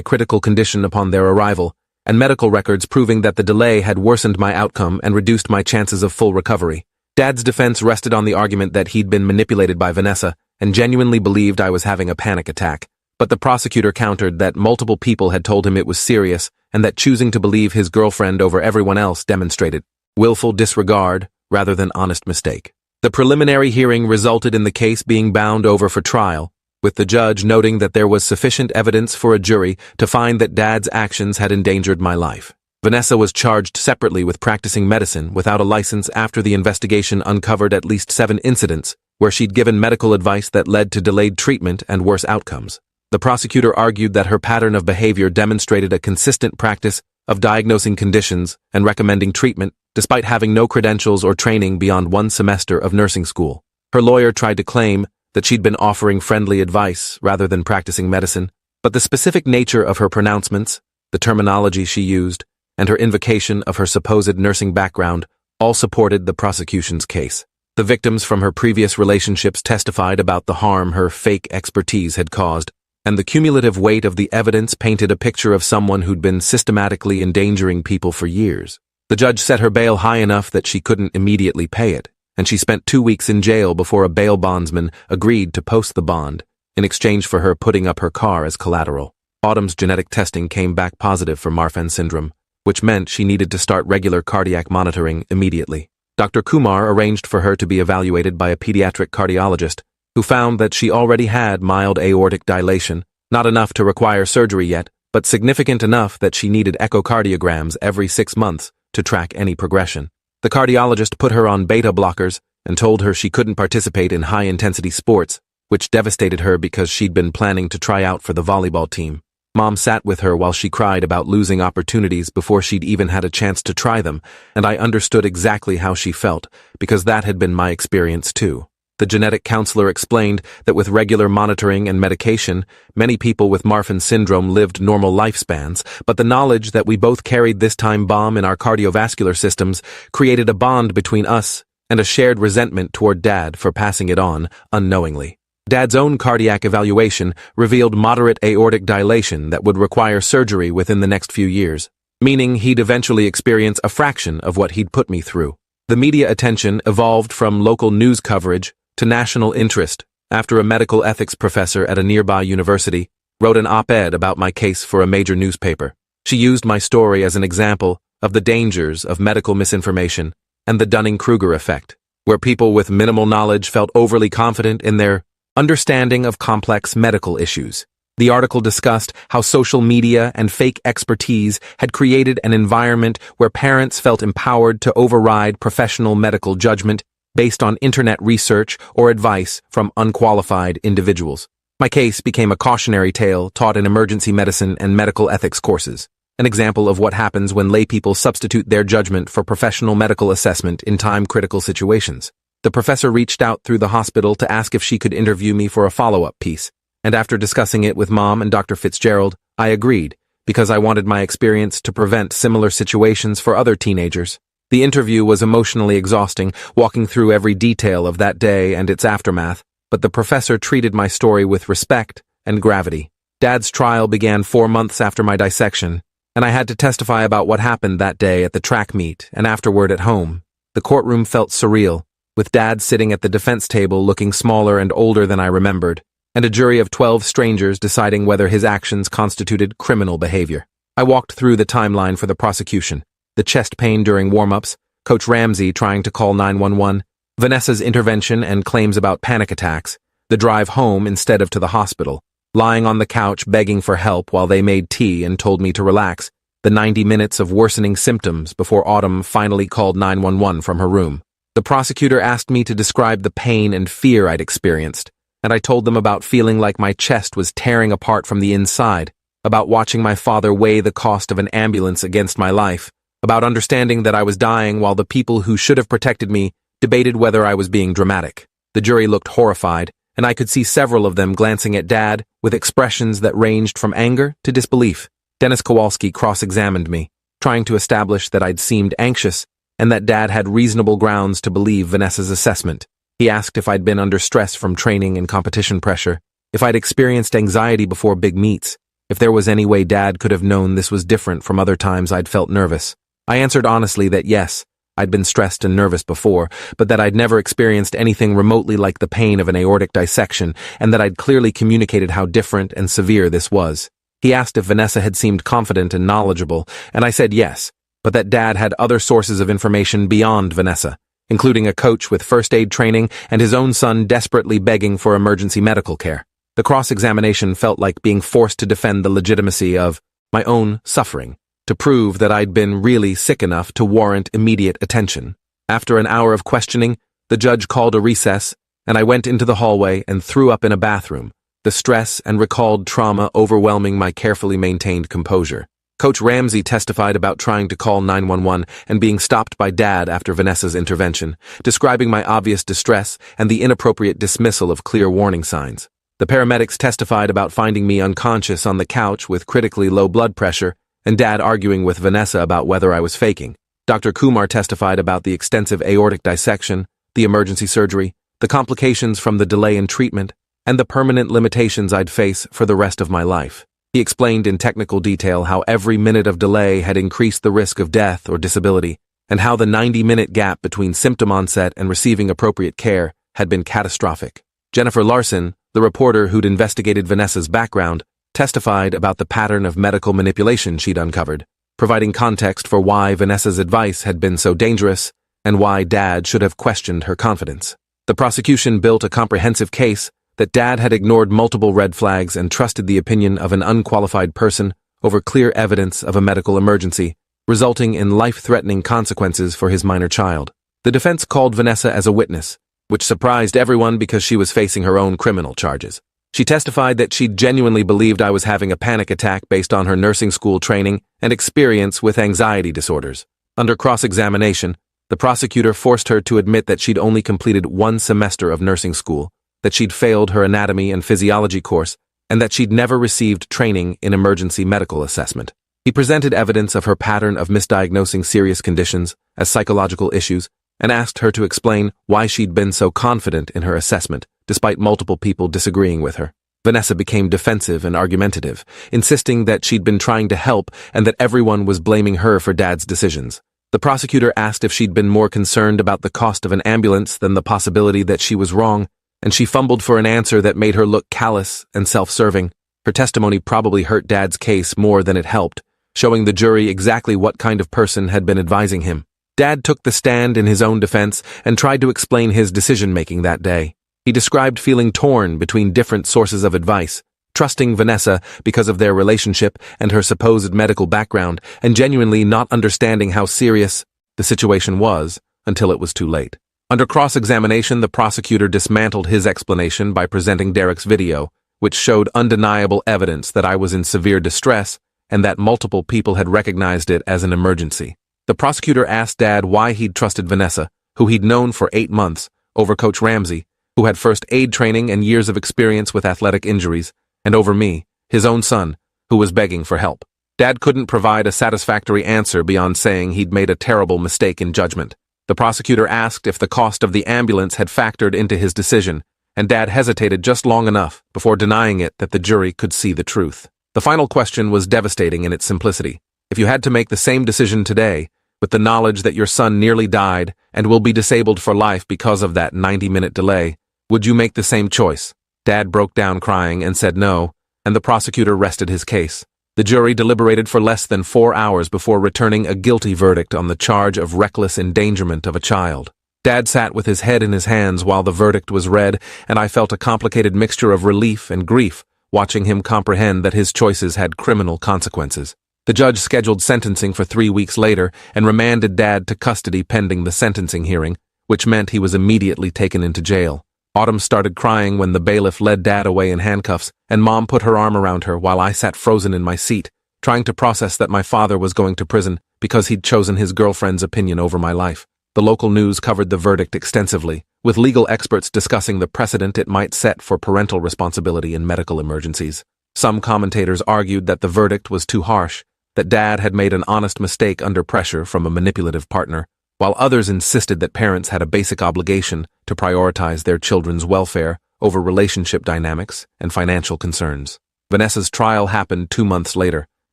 critical condition upon their arrival, and medical records proving that the delay had worsened my outcome and reduced my chances of full recovery. Dad's defense rested on the argument that he'd been manipulated by Vanessa and genuinely believed I was having a panic attack. But the prosecutor countered that multiple people had told him it was serious and that choosing to believe his girlfriend over everyone else demonstrated willful disregard rather than honest mistake. The preliminary hearing resulted in the case being bound over for trial, with the judge noting that there was sufficient evidence for a jury to find that Dad's actions had endangered my life. Vanessa was charged separately with practicing medicine without a license after the investigation uncovered at least 7 incidents where she'd given medical advice that led to delayed treatment and worse outcomes. The prosecutor argued that her pattern of behavior demonstrated a consistent practice of diagnosing conditions and recommending treatment despite having no credentials or training beyond 1 semester of nursing school. Her lawyer tried to claim that she'd been offering friendly advice rather than practicing medicine, but the specific nature of her pronouncements, the terminology she used, and her invocation of her supposed nursing background all supported the prosecution's case. The victims from her previous relationships testified about the harm her fake expertise had caused, and the cumulative weight of the evidence painted a picture of someone who'd been systematically endangering people for years. The judge set her bail high enough that she couldn't immediately pay it, and she spent 2 weeks in jail before a bail bondsman agreed to post the bond, in exchange for her putting up her car as collateral. Autumn's genetic testing came back positive for Marfan syndrome, which meant she needed to start regular cardiac monitoring immediately. Dr. Kumar arranged for her to be evaluated by a pediatric cardiologist, who found that she already had mild aortic dilation, not enough to require surgery yet, but significant enough that she needed echocardiograms every 6 months to track any progression. The cardiologist put her on beta blockers and told her she couldn't participate in high-intensity sports, which devastated her because she'd been planning to try out for the volleyball team. Mom sat with her while she cried about losing opportunities before she'd even had a chance to try them, and I understood exactly how she felt, because that had been my experience too. The genetic counselor explained that with regular monitoring and medication, many people with Marfan syndrome lived normal lifespans, but the knowledge that we both carried this time bomb in our cardiovascular systems created a bond between us and a shared resentment toward Dad for passing it on unknowingly. Dad's own cardiac evaluation revealed moderate aortic dilation that would require surgery within the next few years, meaning he'd eventually experience a fraction of what he'd put me through. The media attention evolved from local news coverage to national interest after a medical ethics professor at a nearby university wrote an op-ed about my case for a major newspaper. She used my story as an example of the dangers of medical misinformation and the Dunning-Kruger effect, where people with minimal knowledge felt overly confident in their understanding of complex medical issues. The article discussed how social media and fake expertise had created an environment where parents felt empowered to override professional medical judgment based on internet research or advice from unqualified individuals. My case became a cautionary tale taught in emergency medicine and medical ethics courses, an example of what happens when laypeople substitute their judgment for professional medical assessment in time-critical situations. The professor reached out through the hospital to ask if she could interview me for a follow-up piece, and after discussing it with Mom and Dr. Fitzgerald, I agreed, because I wanted my experience to prevent similar situations for other teenagers. The interview was emotionally exhausting, walking through every detail of that day and its aftermath, but the professor treated my story with respect and gravity. Dad's trial began 4 months after my dissection, and I had to testify about what happened that day at the track meet and afterward at home. The courtroom felt surreal, with Dad sitting at the defense table looking smaller and older than I remembered, and a jury of 12 strangers deciding whether his actions constituted criminal behavior. I walked through the timeline for the prosecution, the chest pain during warm-ups, Coach Ramsey trying to call 911, Vanessa's intervention and claims about panic attacks, the drive home instead of to the hospital, lying on the couch begging for help while they made tea and told me to relax, the 90 minutes of worsening symptoms before Autumn finally called 911 from her room. The prosecutor asked me to describe the pain and fear I'd experienced, and I told them about feeling like my chest was tearing apart from the inside, about watching my father weigh the cost of an ambulance against my life, about understanding that I was dying while the people who should have protected me debated whether I was being dramatic. The jury looked horrified, and I could see several of them glancing at Dad with expressions that ranged from anger to disbelief. Dennis Kowalski cross-examined me, trying to establish that I'd seemed anxious and that Dad had reasonable grounds to believe Vanessa's assessment. He asked if I'd been under stress from training and competition pressure, if I'd experienced anxiety before big meets, if there was any way Dad could have known this was different from other times I'd felt nervous. I answered honestly that yes, I'd been stressed and nervous before, but that I'd never experienced anything remotely like the pain of an aortic dissection, and that I'd clearly communicated how different and severe this was. He asked if Vanessa had seemed confident and knowledgeable, and I said yes, but that Dad had other sources of information beyond Vanessa, including a coach with first aid training and his own son desperately begging for emergency medical care. The cross-examination felt like being forced to defend the legitimacy of my own suffering, to prove that I'd been really sick enough to warrant immediate attention. After an hour of questioning, the judge called a recess, and I went into the hallway and threw up in a bathroom, the stress and recalled trauma overwhelming my carefully maintained composure. Coach Ramsey testified about trying to call 911 and being stopped by Dad after Vanessa's intervention, describing my obvious distress and the inappropriate dismissal of clear warning signs. The paramedics testified about finding me unconscious on the couch with critically low blood pressure, and Dad arguing with Vanessa about whether I was faking. Dr. Kumar testified about the extensive aortic dissection, the emergency surgery, the complications from the delay in treatment, and the permanent limitations I'd face for the rest of my life. He explained in technical detail how every minute of delay had increased the risk of death or disability, and how the 90-minute gap between symptom onset and receiving appropriate care had been catastrophic. Jennifer Larson, the reporter who'd investigated Vanessa's background, testified about the pattern of medical manipulation she'd uncovered, providing context for why Vanessa's advice had been so dangerous and why Dad should have questioned her confidence. The prosecution built a comprehensive case that Dad had ignored multiple red flags and trusted the opinion of an unqualified person over clear evidence of a medical emergency, resulting in life-threatening consequences for his minor child. The defense called Vanessa as a witness, which surprised everyone because she was facing her own criminal charges. She testified that she genuinely believed I was having a panic attack based on her nursing school training and experience with anxiety disorders. Under cross-examination, the prosecutor forced her to admit that she'd only completed one semester of nursing school, that she'd failed her anatomy and physiology course, and that she'd never received training in emergency medical assessment. He presented evidence of her pattern of misdiagnosing serious conditions as psychological issues and asked her to explain why she'd been so confident in her assessment, despite multiple people disagreeing with her. Vanessa became defensive and argumentative, insisting that she'd been trying to help and that everyone was blaming her for Dad's decisions. The prosecutor asked if she'd been more concerned about the cost of an ambulance than the possibility that she was wrong, and she fumbled for an answer that made her look callous and self-serving. Her testimony probably hurt Dad's case more than it helped, showing the jury exactly what kind of person had been advising him. Dad took the stand in his own defense and tried to explain his decision-making that day. He described feeling torn between different sources of advice, trusting Vanessa because of their relationship and her supposed medical background, and genuinely not understanding how serious the situation was until it was too late. Under cross-examination, the prosecutor dismantled his explanation by presenting Derek's video, which showed undeniable evidence that I was in severe distress and that multiple people had recognized it as an emergency. The prosecutor asked Dad why he'd trusted Vanessa, who he'd known for 8 months, over Coach Ramsey, who had first aid training and years of experience with athletic injuries, and over me, his own son, who was begging for help. Dad couldn't provide a satisfactory answer beyond saying he'd made a terrible mistake in judgment. The prosecutor asked if the cost of the ambulance had factored into his decision, and Dad hesitated just long enough before denying it that the jury could see the truth. The final question was devastating in its simplicity. If you had to make the same decision today, with the knowledge that your son nearly died and will be disabled for life because of that 90-minute delay, would you make the same choice? Dad broke down crying and said no, and the prosecutor rested his case. The jury deliberated for less than 4 hours before returning a guilty verdict on the charge of reckless endangerment of a child. Dad sat with his head in his hands while the verdict was read, and I felt a complicated mixture of relief and grief watching him comprehend that his choices had criminal consequences. The judge scheduled sentencing for 3 weeks later and remanded Dad to custody pending the sentencing hearing, which meant he was immediately taken into jail. Autumn started crying when the bailiff led Dad away in handcuffs, and Mom put her arm around her while I sat frozen in my seat, trying to process that my father was going to prison because he'd chosen his girlfriend's opinion over my life. The local news covered the verdict extensively, with legal experts discussing the precedent it might set for parental responsibility in medical emergencies. Some commentators argued that the verdict was too harsh, that Dad had made an honest mistake under pressure from a manipulative partner, while others insisted that parents had a basic obligation to prioritize their children's welfare over relationship dynamics and financial concerns. Vanessa's trial happened 2 months later,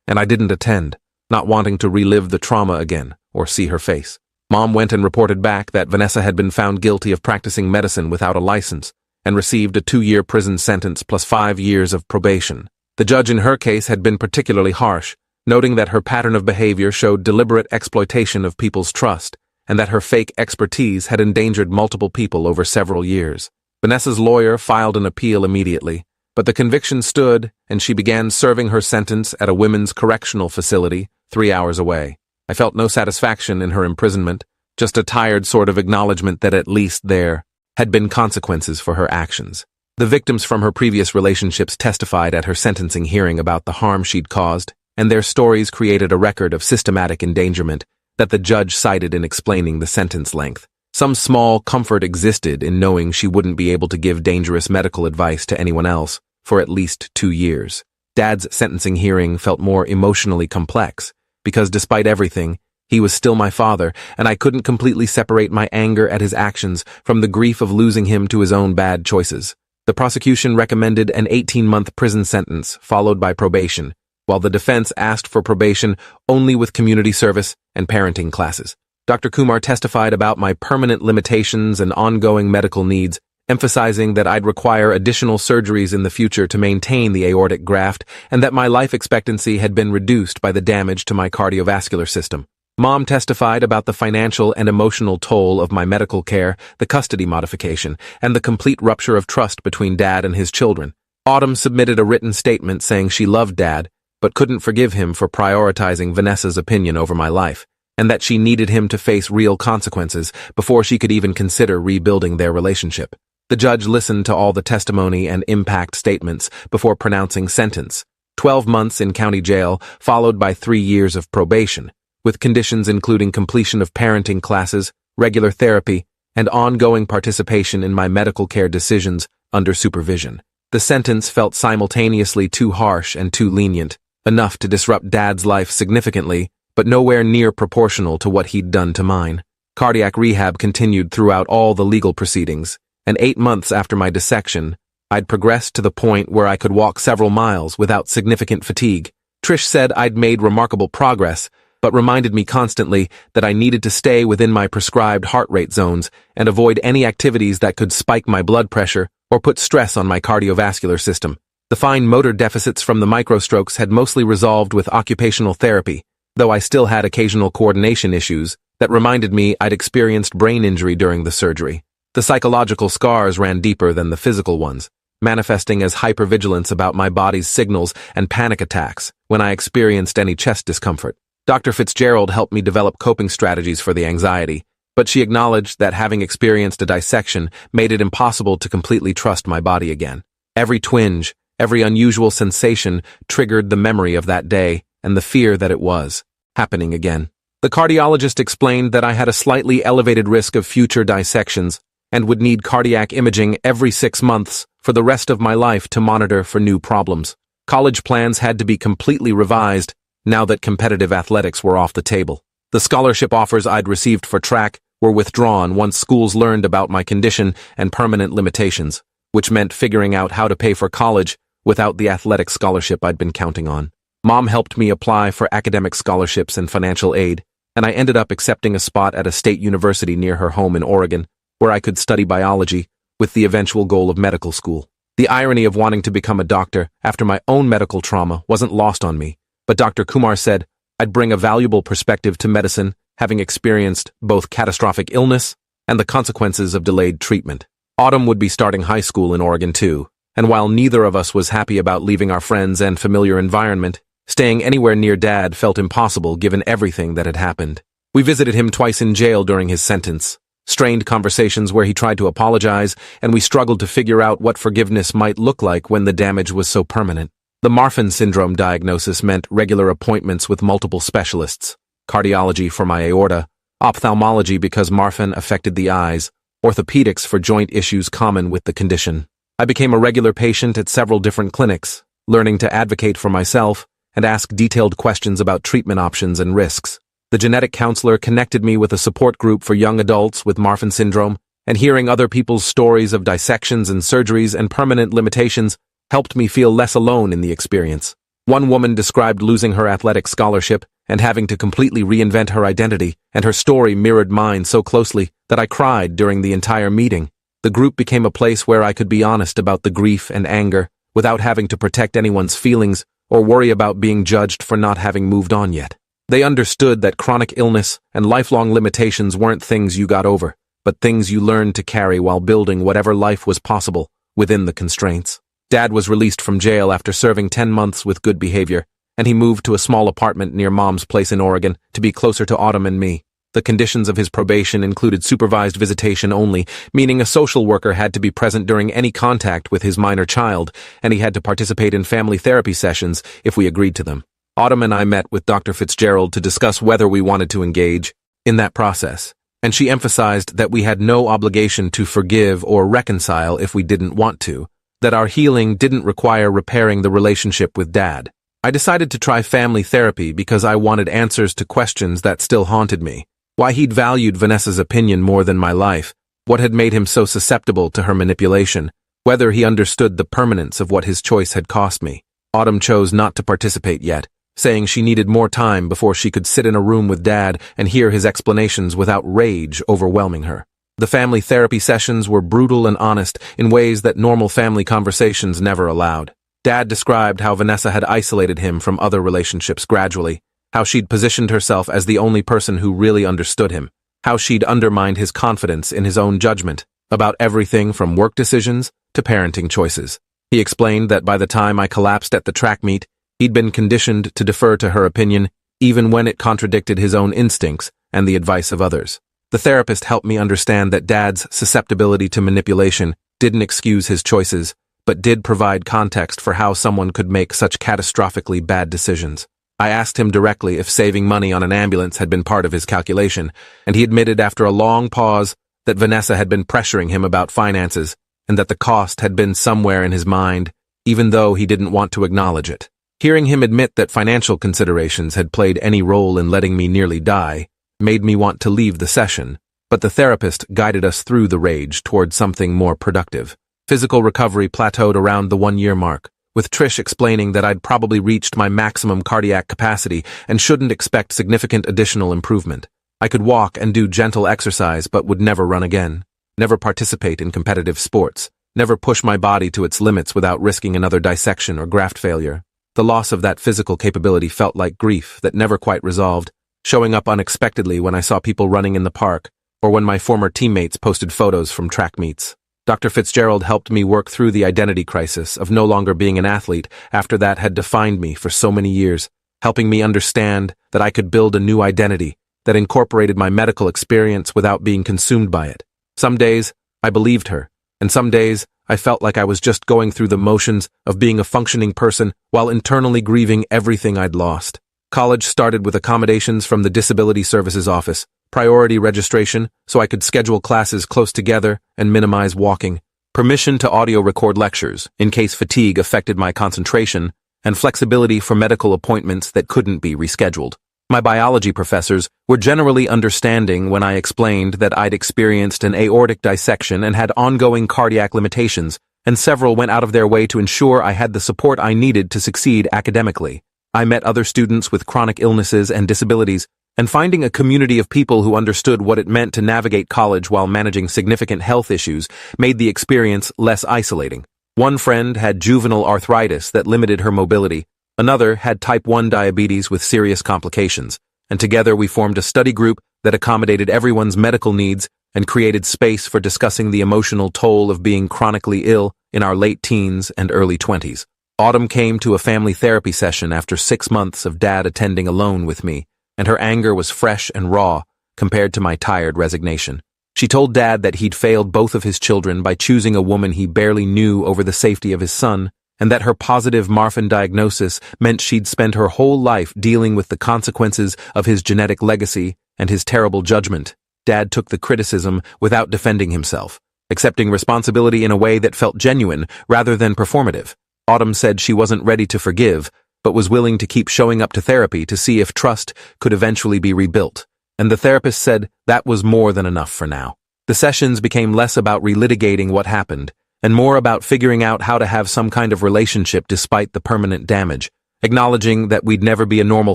and I didn't attend, not wanting to relive the trauma again or see her face. Mom went and reported back that Vanessa had been found guilty of practicing medicine without a license and received a 2-year prison sentence plus 5 years of probation. The judge in her case had been particularly harsh, noting that her pattern of behavior showed deliberate exploitation of people's trust and that her fake expertise had endangered multiple people over several years. Vanessa's lawyer filed an appeal immediately, but the conviction stood and she began serving her sentence at a women's correctional facility 3 hours away. I felt no satisfaction in her imprisonment, just a tired sort of acknowledgement that at least there had been consequences for her actions. The victims from her previous relationships testified at her sentencing hearing about the harm she'd caused, and their stories created a record of systematic endangerment that the judge cited in explaining the sentence length. Some small comfort existed in knowing she wouldn't be able to give dangerous medical advice to anyone else for at least 2 years. Dad's sentencing hearing felt more emotionally complex, because despite everything, he was still my father, and I couldn't completely separate my anger at his actions from the grief of losing him to his own bad choices. The prosecution recommended an 18-month prison sentence, followed by probation, while the defense asked for probation only with community service and parenting classes. Dr. Kumar testified about my permanent limitations and ongoing medical needs, emphasizing that I'd require additional surgeries in the future to maintain the aortic graft and that my life expectancy had been reduced by the damage to my cardiovascular system. Mom testified about the financial and emotional toll of my medical care, the custody modification, and the complete rupture of trust between Dad and his children. Autumn submitted a written statement saying she loved Dad, but couldn't forgive him for prioritizing Vanessa's opinion over my life, and that she needed him to face real consequences before she could even consider rebuilding their relationship. The judge listened to all the testimony and impact statements before pronouncing sentence: 12 months in county jail, followed by 3 years of probation, with conditions including completion of parenting classes, regular therapy, and ongoing participation in my medical care decisions under supervision. The sentence felt simultaneously too harsh and too lenient, enough to disrupt Dad's life significantly, but nowhere near proportional to what he'd done to mine. Cardiac rehab continued throughout all the legal proceedings, and 8 months after my dissection, I'd progressed to the point where I could walk several miles without significant fatigue. Trish said I'd made remarkable progress, but reminded me constantly that I needed to stay within my prescribed heart rate zones and avoid any activities that could spike my blood pressure or put stress on my cardiovascular system. The fine motor deficits from the microstrokes had mostly resolved with occupational therapy, though I still had occasional coordination issues that reminded me I'd experienced brain injury during the surgery. The psychological scars ran deeper than the physical ones, manifesting as hypervigilance about my body's signals and panic attacks when I experienced any chest discomfort. Dr. Fitzgerald helped me develop coping strategies for the anxiety, but she acknowledged that having experienced a dissection made it impossible to completely trust my body again. Every twinge, every unusual sensation triggered the memory of that day and the fear that it was happening again. The cardiologist explained that I had a slightly elevated risk of future dissections and would need cardiac imaging every 6 months for the rest of my life to monitor for new problems. College plans had to be completely revised now that competitive athletics were off the table. The scholarship offers I'd received for track were withdrawn once schools learned about my condition and permanent limitations, which meant figuring out how to pay for college without the athletic scholarship I'd been counting on. Mom helped me apply for academic scholarships and financial aid, and I ended up accepting a spot at a state university near her home in Oregon, where I could study biology with the eventual goal of medical school. The irony of wanting to become a doctor after my own medical trauma wasn't lost on me, But Dr. Kumar said I'd bring a valuable perspective to medicine, having experienced both catastrophic illness and the consequences of delayed treatment. Autumn would be starting high school in Oregon too, and while neither of us was happy about leaving our friends and familiar environment, staying anywhere near Dad felt impossible given everything that had happened. We visited him twice in jail during his sentence, strained conversations where he tried to apologize, and we struggled to figure out what forgiveness might look like when the damage was so permanent. The Marfan syndrome diagnosis meant regular appointments with multiple specialists, cardiology for my aorta, ophthalmology because Marfan affected the eyes, orthopedics for joint issues common with the condition. I became a regular patient at several different clinics, learning to advocate for myself and ask detailed questions about treatment options and risks. The genetic counselor connected me with a support group for young adults with Marfan syndrome, and hearing other people's stories of dissections and surgeries and permanent limitations helped me feel less alone in the experience. One woman described losing her athletic scholarship and having to completely reinvent her identity, and her story mirrored mine so closely that I cried during the entire meeting. The group became a place where I could be honest about the grief and anger without having to protect anyone's feelings or worry about being judged for not having moved on yet. They understood that chronic illness and lifelong limitations weren't things you got over, but things you learned to carry while building whatever life was possible within the constraints. Dad was released from jail after serving 10 months with good behavior, and he moved to a small apartment near Mom's place in Oregon to be closer to Autumn and me. The conditions of his probation included supervised visitation only, meaning a social worker had to be present during any contact with his minor child, and he had to participate in family therapy sessions if we agreed to them. Autumn and I met with Dr. Fitzgerald to discuss whether we wanted to engage in that process, and she emphasized that we had no obligation to forgive or reconcile if we didn't want to, that our healing didn't require repairing the relationship with Dad. I decided to try family therapy because I wanted answers to questions that still haunted me. Why he'd valued Vanessa's opinion more than my life, what had made him so susceptible to her manipulation, whether he understood the permanence of what his choice had cost me. Autumn chose not to participate yet, saying she needed more time before she could sit in a room with Dad and hear his explanations without rage overwhelming her. The family therapy sessions were brutal and honest in ways that normal family conversations never allowed. Dad described how Vanessa had isolated him from other relationships gradually, how she'd positioned herself as the only person who really understood him, how she'd undermined his confidence in his own judgment about everything from work decisions to parenting choices. He explained that by the time I collapsed at the track meet, he'd been conditioned to defer to her opinion, even when it contradicted his own instincts and the advice of others. The therapist helped me understand that Dad's susceptibility to manipulation didn't excuse his choices, but did provide context for how someone could make such catastrophically bad decisions. I asked him directly if saving money on an ambulance had been part of his calculation, and he admitted after a long pause that Vanessa had been pressuring him about finances and that the cost had been somewhere in his mind, even though he didn't want to acknowledge it. Hearing him admit that financial considerations had played any role in letting me nearly die made me want to leave the session, but the therapist guided us through the rage toward something more productive. Physical recovery plateaued around the 1-year mark, with Trish explaining that I'd probably reached my maximum cardiac capacity and shouldn't expect significant additional improvement. I could walk and do gentle exercise but would never run again, never participate in competitive sports, never push my body to its limits without risking another dissection or graft failure. The loss of that physical capability felt like grief that never quite resolved, showing up unexpectedly when I saw people running in the park or when my former teammates posted photos from track meets. Dr. Fitzgerald helped me work through the identity crisis of no longer being an athlete after that had defined me for so many years, helping me understand that I could build a new identity that incorporated my medical experience without being consumed by it. Some days, I believed her, and some days, I felt like I was just going through the motions of being a functioning person while internally grieving everything I'd lost. College started with accommodations from the Disability Services Office, priority registration so I could schedule classes close together and minimize walking, permission to audio record lectures in case fatigue affected my concentration, and flexibility for medical appointments that couldn't be rescheduled. My biology professors were generally understanding when I explained that I'd experienced an aortic dissection and had ongoing cardiac limitations, and several went out of their way to ensure I had the support I needed to succeed academically. I met other students with chronic illnesses and disabilities, and finding a community of people who understood what it meant to navigate college while managing significant health issues made the experience less isolating. One friend had juvenile arthritis that limited her mobility, Another had type 1 diabetes with serious complications, and together we formed a study group that accommodated everyone's medical needs and created space for discussing the emotional toll of being chronically ill in our late teens and early 20s. Autumn came to a family therapy session after 6 months of Dad attending alone with me, and her anger was fresh and raw compared to my tired resignation. She told Dad that he'd failed both of his children by choosing a woman he barely knew over the safety of his son, and that her positive Marfan diagnosis meant she'd spend her whole life dealing with the consequences of his genetic legacy and his terrible judgment. Dad took the criticism without defending himself, accepting responsibility in a way that felt genuine rather than performative. Autumn said she wasn't ready to forgive, but was willing to keep showing up to therapy to see if trust could eventually be rebuilt. And the therapist said that was more than enough for now. The sessions became less about relitigating what happened, and more about figuring out how to have some kind of relationship despite the permanent damage, acknowledging that we'd never be a normal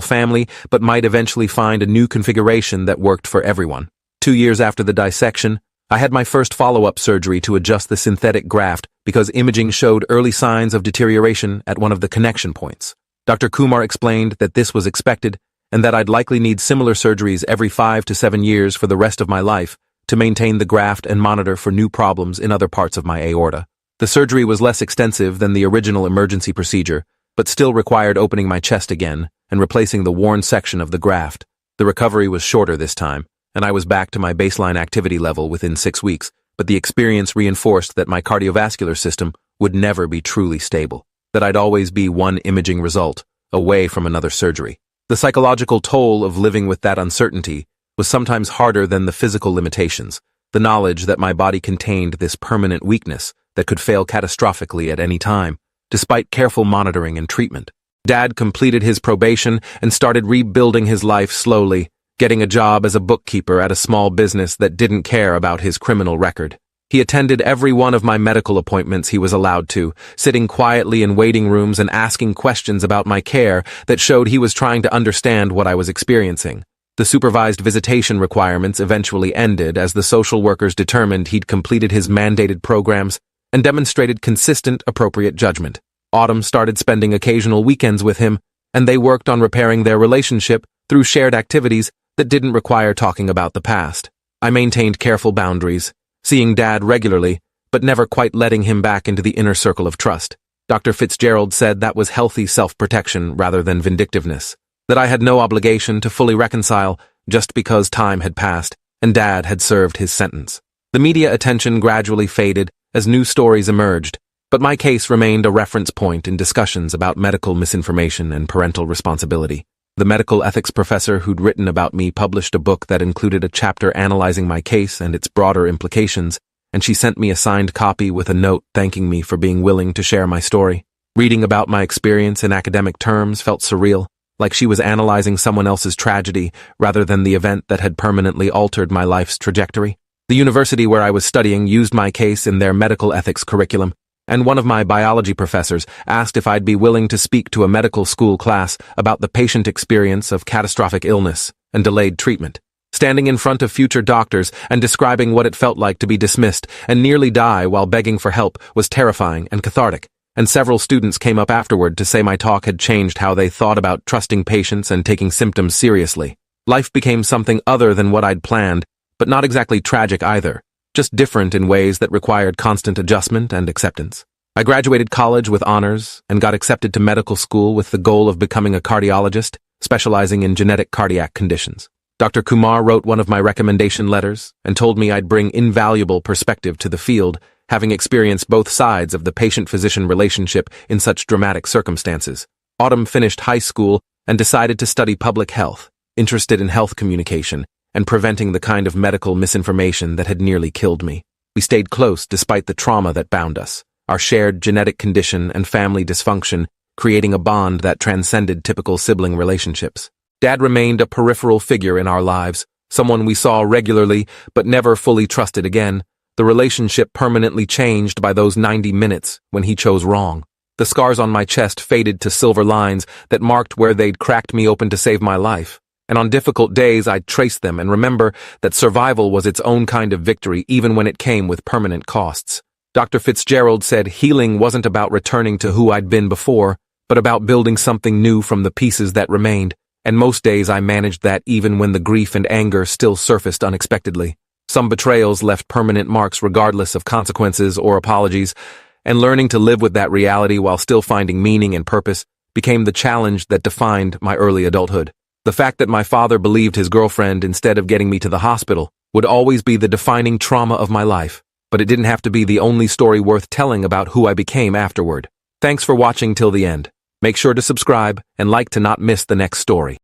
family, but might eventually find a new configuration that worked for everyone. 2 years after the dissection, I had my first follow-up surgery to adjust the synthetic graft because imaging showed early signs of deterioration at one of the connection points. Dr. Kumar explained that this was expected and that I'd likely need similar surgeries every 5 to 7 years for the rest of my life to maintain the graft and monitor for new problems in other parts of my aorta. The surgery was less extensive than the original emergency procedure, but still required opening my chest again and replacing the worn section of the graft. The recovery was shorter this time, and I was back to my baseline activity level within 6 weeks, but the experience reinforced that my cardiovascular system would never be truly stable, that I'd always be one imaging result away from another surgery. The psychological toll of living with that uncertainty was sometimes harder than the physical limitations, the knowledge that my body contained this permanent weakness that could fail catastrophically at any time, despite careful monitoring and treatment. Dad completed his probation and started rebuilding his life slowly, getting a job as a bookkeeper at a small business that didn't care about his criminal record. He attended every one of my medical appointments he was allowed to, sitting quietly in waiting rooms and asking questions about my care that showed he was trying to understand what I was experiencing. The supervised visitation requirements eventually ended as the social workers determined he'd completed his mandated programs and demonstrated consistent, appropriate judgment. Autumn started spending occasional weekends with him, and they worked on repairing their relationship through shared activities that didn't require talking about the past. I maintained careful boundaries, seeing Dad regularly, but never quite letting him back into the inner circle of trust. Dr. Fitzgerald said that was healthy self-protection rather than vindictiveness, that I had no obligation to fully reconcile just because time had passed and Dad had served his sentence. The media attention gradually faded as new stories emerged, but my case remained a reference point in discussions about medical misinformation and parental responsibility. The medical ethics professor who'd written about me published a book that included a chapter analyzing my case and its broader implications, and she sent me a signed copy with a note thanking me for being willing to share my story. Reading about my experience in academic terms felt surreal, like she was analyzing someone else's tragedy rather than the event that had permanently altered my life's trajectory. The university where I was studying used my case in their medical ethics curriculum, and one of my biology professors asked if I'd be willing to speak to a medical school class about the patient experience of catastrophic illness and delayed treatment. Standing in front of future doctors and describing what it felt like to be dismissed and nearly die while begging for help was terrifying and cathartic, and several students came up afterward to say my talk had changed how they thought about trusting patients and taking symptoms seriously. Life became something other than what I'd planned, but not exactly tragic either, just different in ways that required constant adjustment and acceptance. I graduated college with honors and got accepted to medical school with the goal of becoming a cardiologist, specializing in genetic cardiac conditions. Dr. Kumar wrote one of my recommendation letters and told me I'd bring invaluable perspective to the field, having experienced both sides of the patient-physician relationship in such dramatic circumstances. Autumn finished high school and decided to study public health, interested in health communication and preventing the kind of medical misinformation that had nearly killed me. We stayed close despite the trauma that bound us, our shared genetic condition and family dysfunction creating a bond that transcended typical sibling relationships. Dad remained a peripheral figure in our lives, someone we saw regularly but never fully trusted again. The relationship permanently changed by those 90 minutes when he chose wrong. The scars on my chest faded to silver lines that marked where they'd cracked me open to save my life. And on difficult days, I'd trace them and remember that survival was its own kind of victory even when it came with permanent costs. Dr. Fitzgerald said healing wasn't about returning to who I'd been before, but about building something new from the pieces that remained, and most days I managed that even when the grief and anger still surfaced unexpectedly. Some betrayals left permanent marks regardless of consequences or apologies, and learning to live with that reality while still finding meaning and purpose became the challenge that defined my early adulthood. The fact that my father believed his girlfriend instead of getting me to the hospital would always be the defining trauma of my life, but it didn't have to be the only story worth telling about who I became afterward. Thanks for watching till the end. Make sure to subscribe and like to not miss the next story.